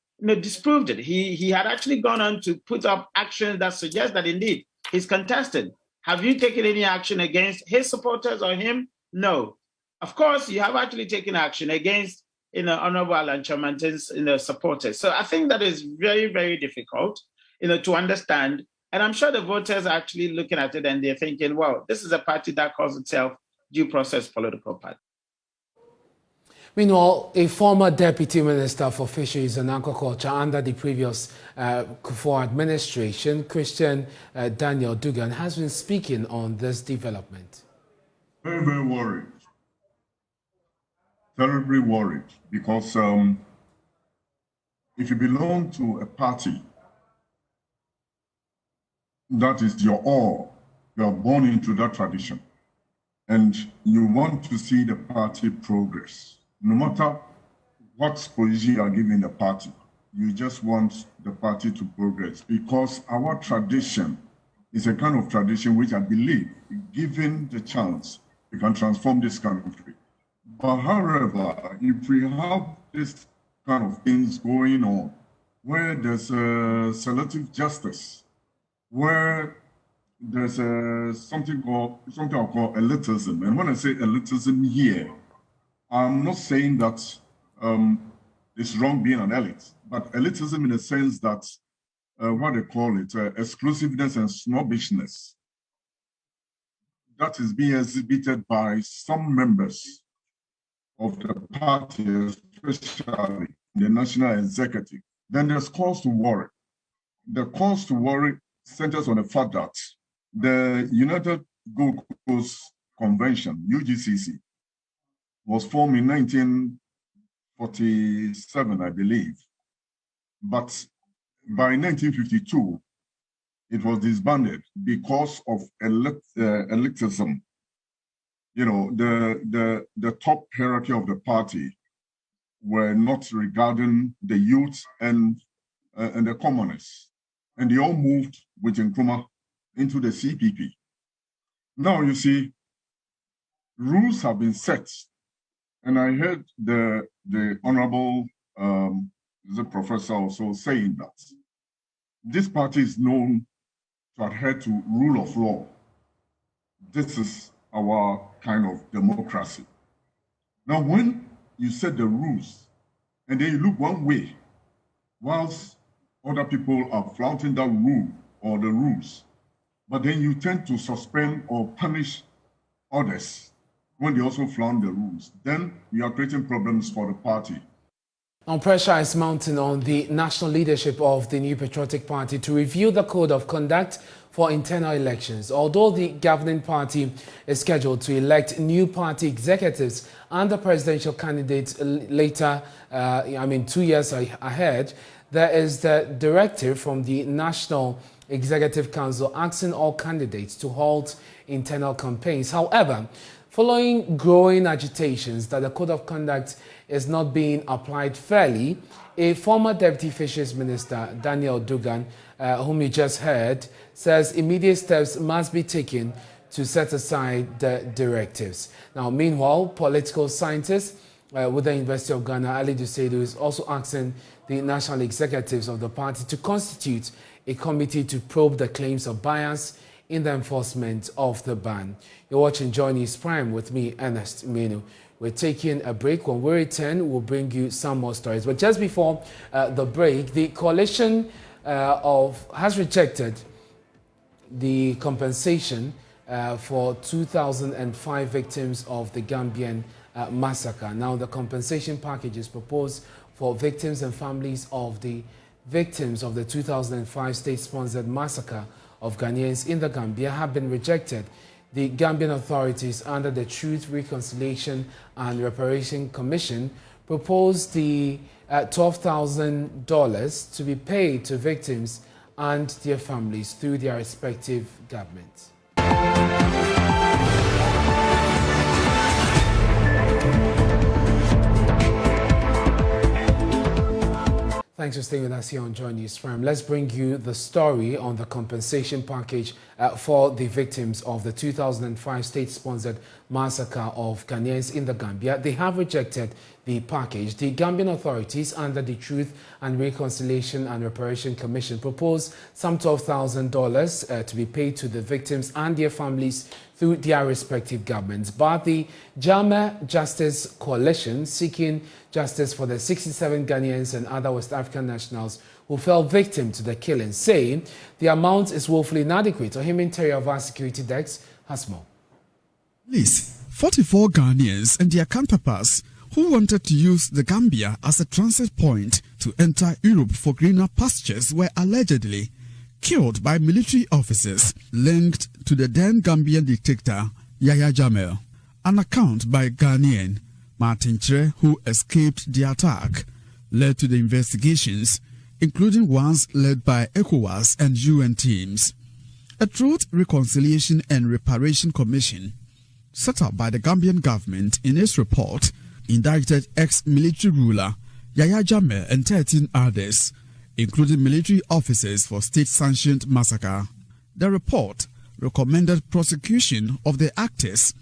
disproved it. He had actually gone on to put up actions that suggest that indeed he's contested. Have you taken any action against his supporters or him? No. Of course, you have actually taken action against Honorable Alan Chomantin's supporters. So I think that is very, very difficult to understand. And I'm sure the voters are actually looking at it and they're thinking, well, this is a party that calls itself due process political party. Meanwhile, a former Deputy Minister for Fisheries and Aquaculture under the previous Kufuor administration, Christian Daniel Dugan, has been speaking on this development. Very, very worried. Terribly worried, because if you belong to a party that is your all, you are born into that tradition, and you want to see the party progress. No matter what position you are giving the party, you just want the party to progress, because our tradition is a kind of tradition which I believe, given the chance, we can transform this country. But however, if we have this kind of things going on, where there's a selective justice, where there's something I call elitism, and when I say elitism here, I'm not saying that it's wrong being an elite, but elitism in the sense that what they call it, exclusiveness and snobbishness, that is being exhibited by some members of the party, especially the national executive, then there's cause to worry. The cause to worry centers on the fact that the United Gold Coast Convention, UGCC, was formed in 1947, I believe. But by 1952, it was disbanded because of elitism. You know, the top hierarchy of the party were not regarding the youth and the commoners. And they all moved with Nkrumah into the CPP. Now, you see, rules have been set. And I heard the Honorable the professor also saying that this party is known to adhere to rule of law. This is our kind of democracy. Now, when you set the rules and then you look one way, whilst other people are flouting that rule or the rules, but then you tend to suspend or punish others when they also flout the rules, then you are creating problems for the party. Now, pressure is mounting on the national leadership of the New Patriotic Party to review the code of conduct for internal elections. Although the governing party is scheduled to elect new party executives and the presidential candidates later, 2 years ahead, there is the directive from the National Executive Council asking all candidates to halt internal campaigns. However, following growing agitations that the code of conduct is not being applied fairly, a former Deputy Fisheries Minister, Daniel Dugan, whom you just heard, says immediate steps must be taken to set aside the directives. Now, meanwhile, political scientist with the University of Ghana, Ali Dusedu, is also asking the national executives of the party to constitute a committee to probe the claims of bias in the enforcement of the ban. You're watching Joy News Prime with me, Ernest Menu. We're taking a break. When we return, we'll bring you some more stories. But just before the break, the coalition has rejected the compensation for 2005 victims of the Gambian massacre. Now, the compensation package is proposed for victims and families of the victims of the 2005 state-sponsored massacre of Ghanaians in the Gambia have been rejected. The Gambian authorities under the Truth, Reconciliation and Reparation Commission proposed the $12,000 to be paid to victims and their families through their respective governments. Thanks for staying with us here on Joy News Prime. Let's bring you the story on the compensation package for the victims of the 2005 state-sponsored massacre of Ghanaians in the Gambia. They have rejected the package. The Gambian authorities under the Truth and Reconciliation and Reparation Commission proposed some $12,000 to be paid to the victims and their families through their respective governments. But the Jama Justice Coalition, seeking justice for the 67 Ghanaians and other West African nationals who fell victim to the killing, say the amount is woefully inadequate. Ohim Interior of our security desk has more. Police, 44 Ghanaians and their counterparts who wanted to use the Gambia as a transit point to enter Europe for greener pastures were allegedly killed by military officers linked to the then Gambian dictator Yahya Jammeh. An account by Ghanaian Martin Chere, who escaped the attack, led to the investigations, including ones led by ECOWAS and UN teams. A Truth, Reconciliation and Reparation Commission, set up by the Gambian government in its report, indicted ex-military ruler Yahya Jammeh and 13 others, including military officers, for state-sanctioned massacre. The report recommended prosecution of the actors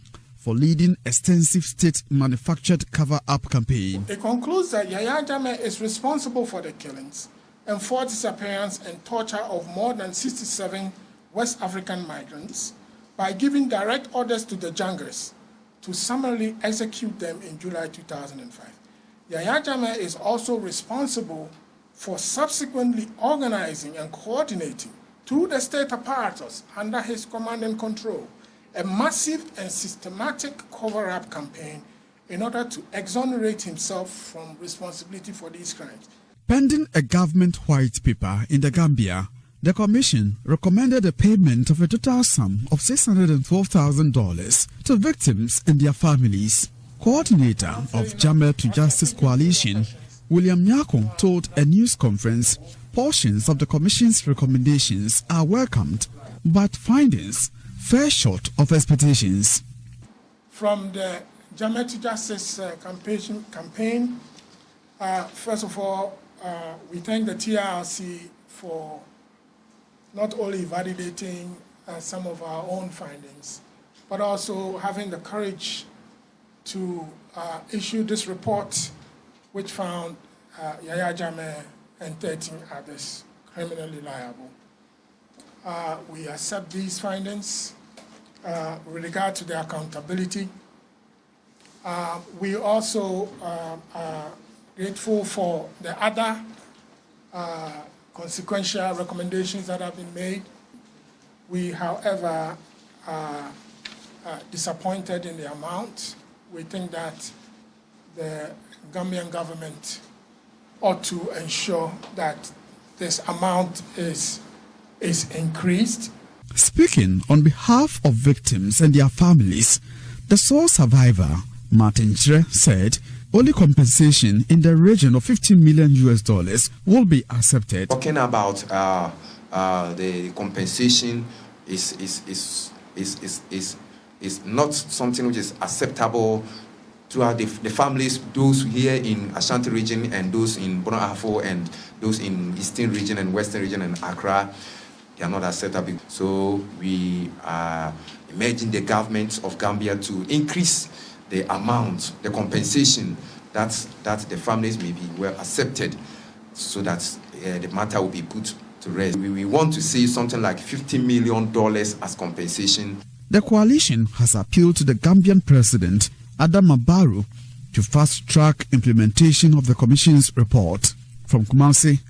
for leading extensive state-manufactured cover-up campaign. It concludes that Yahya Jammeh is responsible for the killings and forced disappearance and torture of more than 67 West African migrants by giving direct orders to the Jangers to summarily execute them in July 2005. Yahya Jammeh is also responsible for subsequently organizing and coordinating through the state apparatus under his command and control a massive and systematic cover-up campaign in order to exonerate himself from responsibility for these crimes. Pending a government white paper in the Gambia, the Commission recommended a payment of a total sum of $612,000 to victims and their families. Coordinator of Jammeh to Justice Coalition, William Nyako, told a news conference portions of the Commission's recommendations are welcomed, but findings fell short of expectations. From the Jammeh to Justice campaign, first of all, we thank the TRC for not only validating some of our own findings, but also having the courage to issue this report, which found Yahya Jammeh and 13 others criminally liable. We accept these findings with regard to their accountability. We also are grateful for the other consequential recommendations that have been made. We, however, are disappointed in the amount. We think that the Gambian government ought to ensure that this amount is increased. Speaking on behalf of victims and their families, the sole survivor, Martin Jre, said only compensation in the region of $15 million will be accepted. Talking about the compensation is not something which is acceptable to the families, those here in Ashanti region and those in Bono Ahafo and those in Eastern region and Western region and Accra. They are not acceptable. So we are urging the government of Gambia to increase the amount, the compensation that the families may be well accepted, so that the matter will be put to rest. We want to see something like $50 million as compensation. The coalition has appealed to the Gambian president, Adama Barrow, to fast-track implementation of the Commission's report. From Kumasi,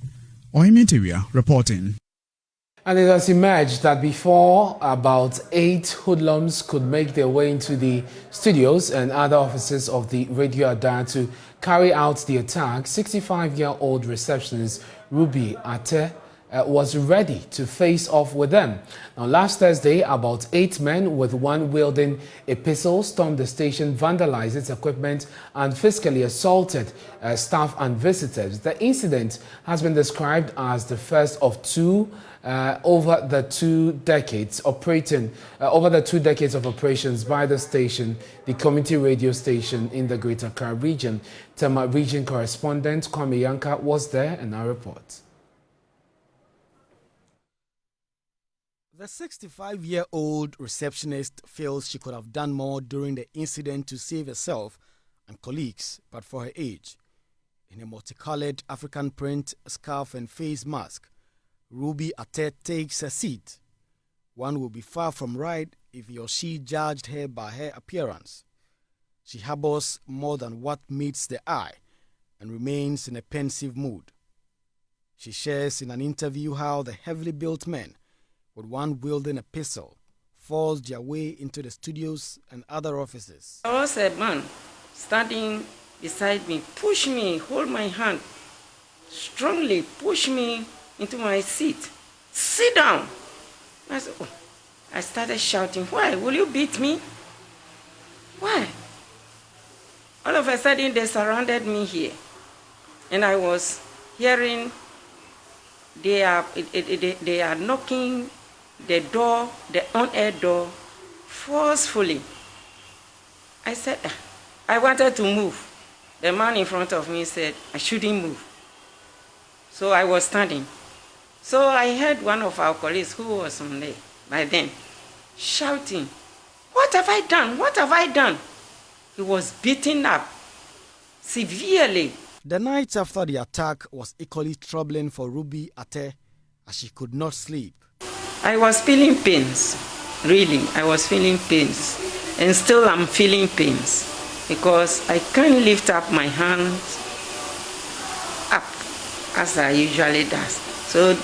Oiminteria reporting. And it has emerged that before about 8 hoodlums could make their way into the studios and other offices of the Radio Ada to carry out the attack, 65-year-old receptionist Ruby Ate was ready to face off with them. Now, last Thursday, about 8 men with one wielding a pistol stormed the station, vandalized its equipment, and physically assaulted staff and visitors. The incident has been described as the first of two over the 2 decades of operations by the station, the community radio station in the Greater Accra region. Tema region correspondent Kwame Yanka was there in our report. The 65-year-old receptionist feels she could have done more during the incident to save herself and colleagues, but for her age. In a multicolored African print scarf and face mask, Ruby Ate takes a seat. One would be far from right if he or she judged her by her appearance. She harbors more than what meets the eye and remains in a pensive mood. She shares in an interview how the heavily built men, with one wielding a pistol, forced their way into the studios and other offices. There was a man standing beside me, push me, hold my hand, strongly push me into my seat. Sit down. I said, oh. I started shouting, why? Will you beat me? Why? All of a sudden, they surrounded me here. And I was hearing they are knocking the door, the on-air door, forcefully. I said, I wanted to move. The man in front of me said, I shouldn't move. So I was standing. So I heard one of our colleagues who was on there by then shouting, What have I done? What have I done? He was beaten up severely. The night after the attack was equally troubling for Ruby Ate, as she could not sleep. I was feeling pains, really. I was feeling pains. And still I'm feeling pains because I can't lift up my hands up as I usually do. So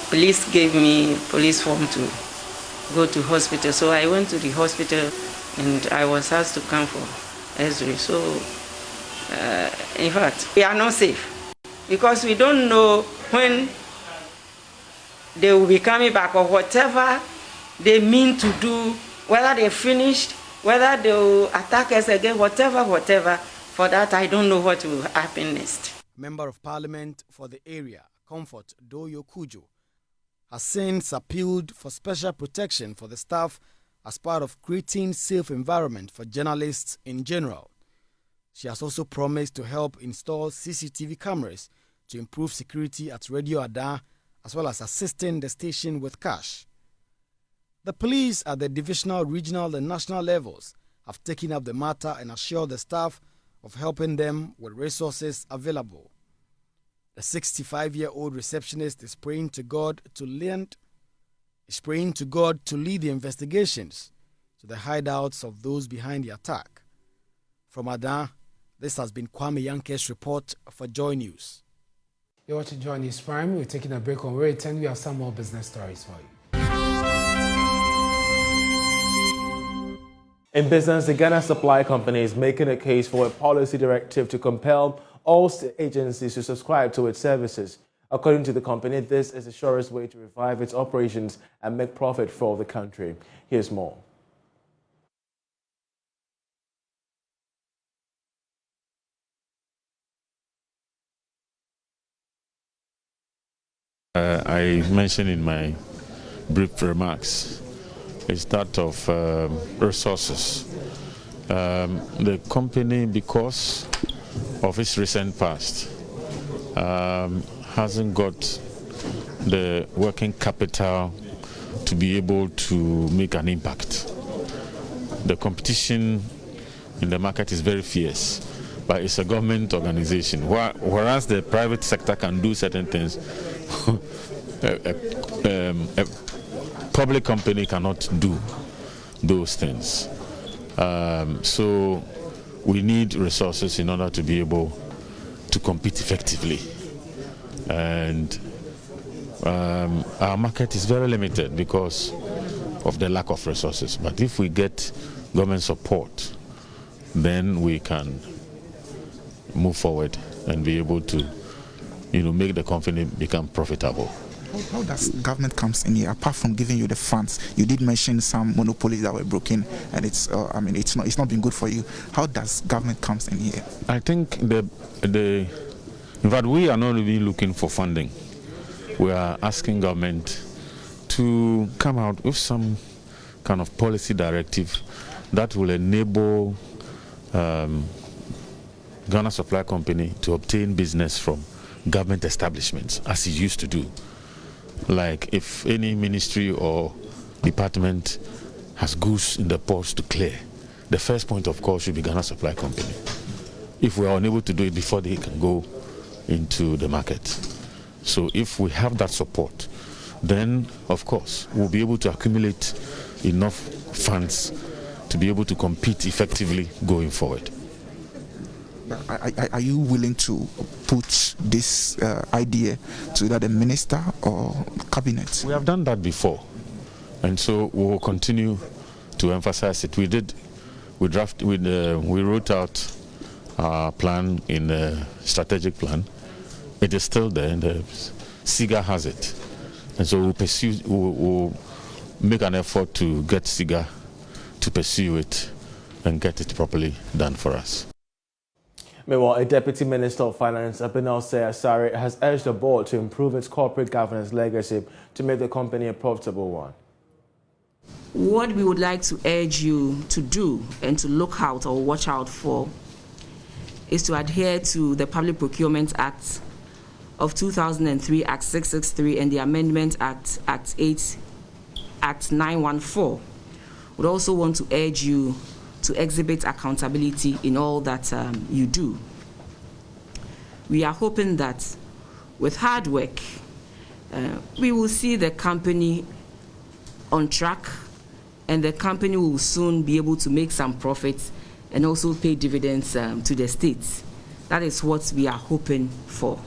police gave me police form to go to hospital. So I went to the hospital and I was asked to come for X-ray. So in fact, we are not safe because we don't know when they will be coming back or whatever they mean to do, whether they finished, whether they will attack us again, whatever. For that, I don't know what will happen next. Member of Parliament for the area, Comfort Doyo Kujo, has since appealed for special protection for the staff as part of creating safe environment for journalists in general. She has also promised to help install CCTV cameras to improve security at Radio Ada, as well as assisting the station with cash. The police at the divisional, regional and national levels have taken up the matter and assured the staff of helping them with resources available. The 65-year-old receptionist is praying to God to lead the investigations to the hideouts of those behind the attack. From Ada, this has been Kwame Yanke's report for Joy News. You're watching Joy News Prime. We're taking a break. On Way 10, we have some more business stories for you. In business, the Ghana Supply Company is making a case for a policy directive to compel all state agencies to subscribe to its services. According to the company, this is the surest way to revive its operations and make profit for the country. Here's more. I mentioned in my brief remarks is that of resources. The company, because of its recent past, hasn't got the working capital to be able to make an impact. The competition in the market is very fierce, but it's a government organization. Whereas the private sector can do certain things, a public company cannot do those things. So we need resources in order to be able to compete effectively. And our market is very limited because of the lack of resources. But if we get government support, then we can move forward and be able to, make the company become profitable. How does government comes in here? Apart from giving you the funds, you did mention some monopolies that were broken, and it's not been good for you. How does government comes in here? I think in fact, we are not really looking for funding. We are asking government to come out with some kind of policy directive that will enable Ghana Supply Company to obtain business from government establishments, as it used to do. Like if any ministry or department has goods in the ports to clear, the first point of call should be Ghana Supply Company. If we are unable to do it before they can go into the market. So if we have that support, then of course we'll be able to accumulate enough funds to be able to compete effectively going forward. Are you willing to put this idea to either the minister or cabinet? We have done that before, and so we will continue to emphasize it. We wrote out our plan in the strategic plan. It is still there, and the SIGA has it, and so we'll make an effort to get SIGA to pursue it and get it properly done for us. Meanwhile, a Deputy Minister of Finance, Abinal Asare, has urged the board to improve its corporate governance legacy to make the company a profitable one. What we would like to urge you to do and to look out or watch out for is to adhere to the Public Procurement Act of 2003, Act 663, and the Amendment Act 914, would also want to urge you to exhibit accountability in all that you do. We are hoping that with hard work, we will see the company on track, and the company will soon be able to make some profits and also pay dividends to the state. That is what we are hoping for.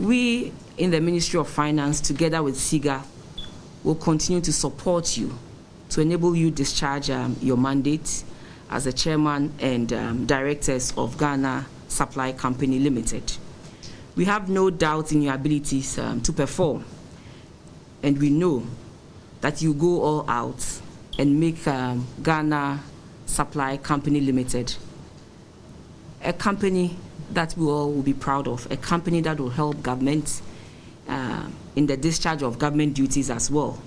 We in the Ministry of Finance, together with SIGA, will continue to support you to enable you discharge your mandate as the chairman and directors of Ghana Supply Company Limited. We have no doubt in your abilities to perform, and we know that you go all out and make Ghana Supply Company Limited a company that we all will be proud of, a company that will help government in the discharge of government duties as well.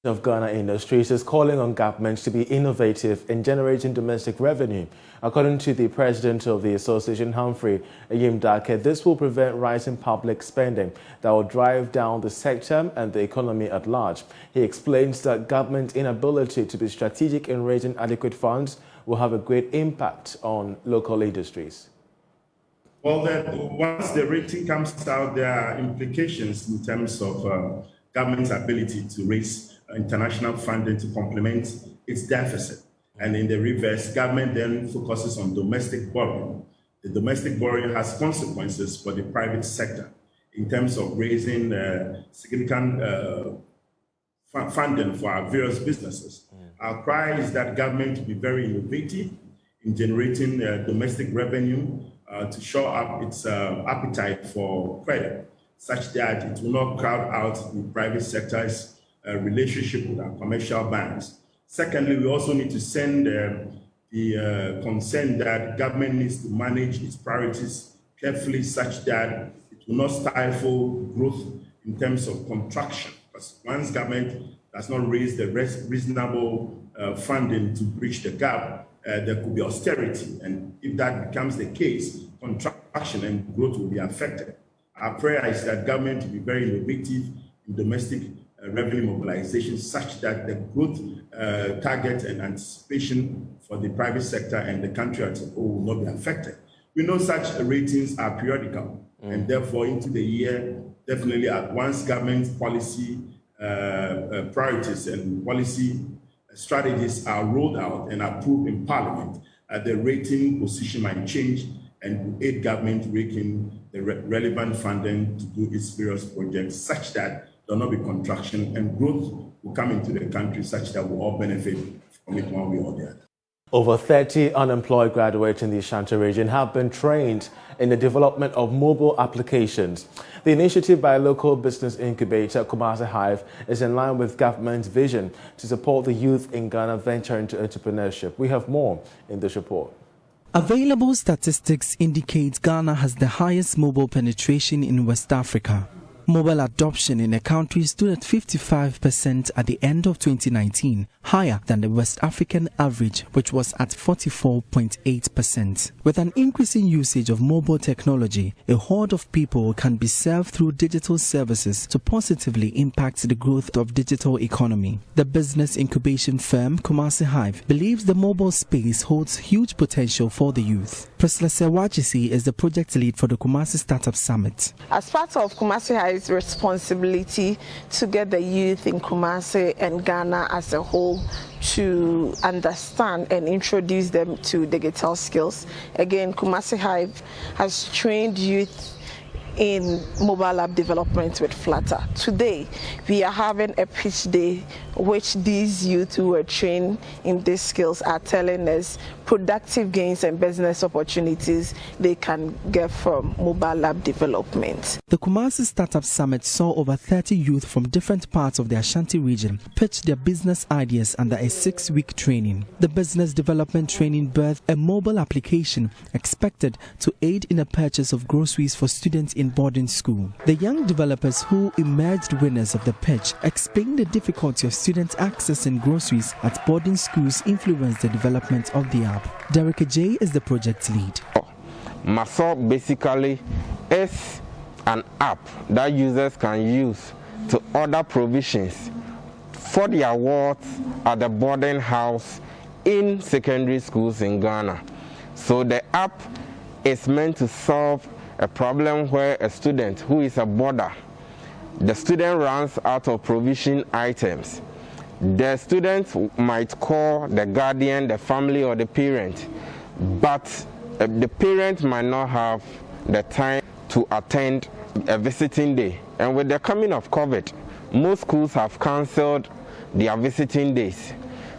Of Ghana Industries is calling on governments to be innovative in generating domestic revenue. According to the president of the association, Humphrey Ayimdake, this will prevent rising public spending that will drive down the sector and the economy at large. He explains that government inability to be strategic in raising adequate funds will have a great impact on local industries. Well, once the rating comes out, there are implications in terms of government's ability to raise international funding to complement its deficit. And in the reverse, government then focuses on domestic borrowing. The domestic borrowing has consequences for the private sector in terms of raising significant funding for our various businesses. Our cry is that government be very innovative in generating domestic revenue to shore up its appetite for credit, such that it will not crowd out the private sector's relationship with our commercial banks. Secondly, we also need to send the concern that government needs to manage its priorities carefully, such that it will not stifle growth in terms of contraction. Because once government does not raise the reasonable funding to bridge the gap, there could be austerity. And if that becomes the case, contraction and growth will be affected. Our prayer is that government will be very innovative in domestic revenue mobilization, such that the growth target and anticipation for the private sector and the country as a whole will not be affected. We know such ratings are periodical, and therefore into the year, definitely once government policy priorities and policy strategies are rolled out and approved in Parliament, the rating position might change and aid government raking the relevant funding to do its various projects, such that there will not be contraction and growth will come into the country, such that we all benefit from it one way or the other. Over 30 unemployed graduates in the Ashanti region have been trained in the development of mobile applications. The initiative by local business incubator Kumasi Hive is in line with government's vision to support the youth in Ghana venture into entrepreneurship. We have more in this report. Available statistics indicate Ghana has the highest mobile penetration in West Africa. Mobile adoption in the country stood at 55% at the end of 2019, higher than the West African average, which was at 44.8%. With an increasing usage of mobile technology, a horde of people can be served through digital services to positively impact the growth of digital economy. The business incubation firm Kumasi Hive believes the mobile space holds huge potential for the youth. Priscilla Sewajisi is the project lead for the Kumasi Startup Summit. As part of Kumasi Hive's responsibility to get the youth in Kumasi and Ghana as a whole to understand and introduce them to digital skills. Again, Kumasi Hive has trained youth in mobile app development with Flutter. Today, we are having a pitch day which these youth who were trained in these skills are telling us productive gains and business opportunities they can get from mobile app development. The Kumasi Startup Summit saw over 30 youth from different parts of the Ashanti region pitch their business ideas under a 6-week training. The business development training birthed a mobile application expected to aid in the purchase of groceries for students in boarding school. The young developers who emerged winners of the pitch explained the difficulty of students accessing groceries at boarding schools influenced the development of the app. Derek J is the project lead. Maso basically is an app that users can use to order provisions for the awards at the boarding house in secondary schools in Ghana. So the app is meant to solve a problem where a student who is a boarder, the student runs out of provision items. The student might call the guardian, the family, or the parent, but the parent might not have the time to attend a visiting day. And with the coming of COVID, most schools have cancelled their visiting days.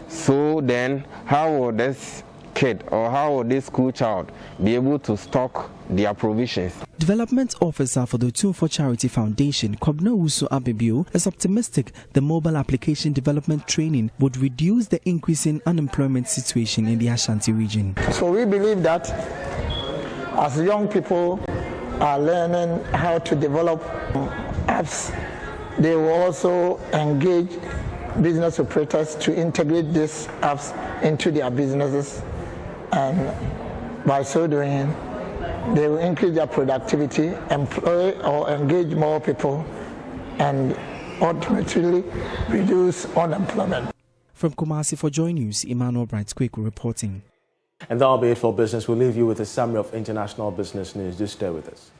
So then, how will this kid or how will this school child be able to stock their provisions? Development Officer for the Tune for Charity Foundation, Kobna Wusu Abibio, is optimistic the mobile application development training would reduce the increasing unemployment situation in the Ashanti region. So we believe that as young people are learning how to develop apps, they will also engage business operators to integrate these apps into their businesses, and by so doing, they will increase their productivity, employ or engage more people, and ultimately reduce unemployment. From Kumasi for Joy News, Emmanuel Bright-Quick reporting. And that'll be it for business. We'll leave you with a summary of international business news. Just stay with us.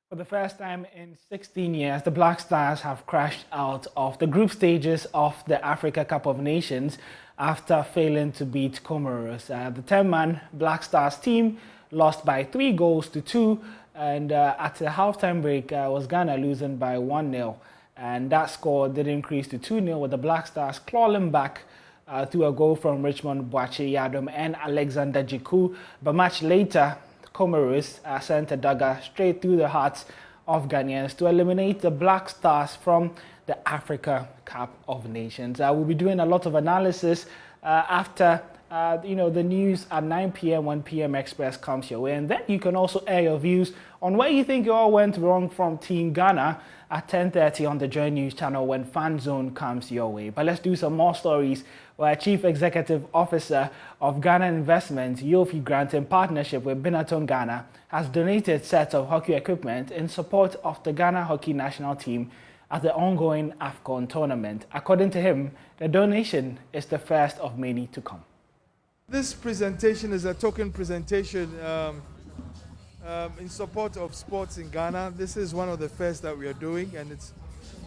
For the first time in 16 years, the Black Stars have crashed out of the group stages of the Africa Cup of Nations after failing to beat Comoros. The 10-man Black Stars team lost by 3-2, and at the halftime break was Ghana losing by 1-0. And that score did increase to 2-0 with the Black Stars clawing back through a goal from Richmond Boache Yadom and Alexander Jiku. But much later, Comoros sent a dagger straight through the hearts of Ghanaians to eliminate the Black Stars from the Africa Cup of Nations. We'll be doing a lot of analysis after the news at 9 p.m. 1 p.m. Express comes your way, and then you can also air your views on where you think it all went wrong from Team Ghana at 10:30 on the Joy News channel when Fan Zone comes your way. But let's do some more stories where Chief Executive Officer of Ghana Investment, Yofi Grant, in partnership with Binaton Ghana, has donated sets of hockey equipment in support of the Ghana hockey national team at the ongoing AFCON tournament. According to him, the donation is the first of many to come. This presentation is a token presentation in support of sports in Ghana. This is one of the first that we are doing, and it's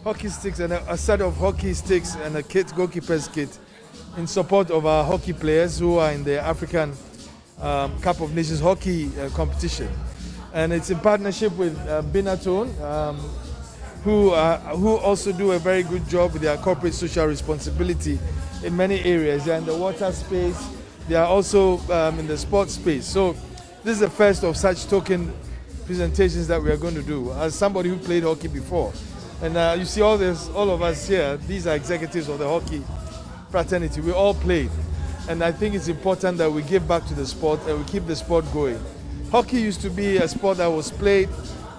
hockey sticks and a set of hockey sticks and a kit, goalkeeper's kit, in support of our hockey players who are in the African Cup of Nations hockey competition. And it's in partnership with Binaton, who also do a very good job with their corporate social responsibility in many areas. They're in the water space, they are also in the sports space. So this is the first of such token presentations that we are going to do. As somebody who played hockey before, and you see all of us here, these are executives of the hockey fraternity. We all played, and I think it's important that we give back to the sport and we keep the sport going. Hockey used to be a sport that was played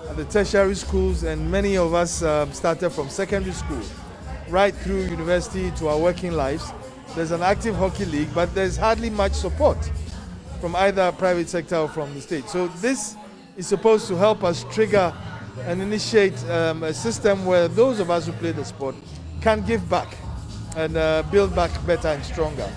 at the tertiary schools, and many of us started from secondary school right through university to our working lives. There's an active hockey league, but there's hardly much support from either private sector or from the state. So this is supposed to help us trigger and initiate a system where those of us who play the sport can give back and build back better and stronger.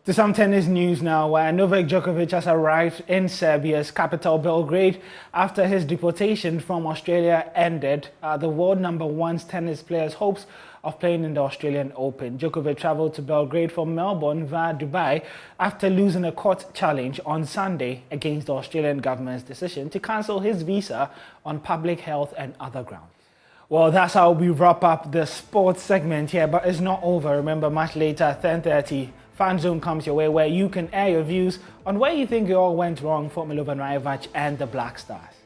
To some tennis news now, where Novak Djokovic has arrived in Serbia's capital Belgrade after his deportation from Australia ended the world #1 tennis player's hopes of playing in the Australian Open. Djokovic travelled to Belgrade from Melbourne via Dubai after losing a court challenge on Sunday against the Australian government's decision to cancel his visa on public health and other grounds. Well, that's how we wrap up the sports segment here, but it's not over. Remember, much later at 10:30, Fan Zone comes your way, where you can air your views on where you think it all went wrong for Milovan Rajevac and the Black Stars.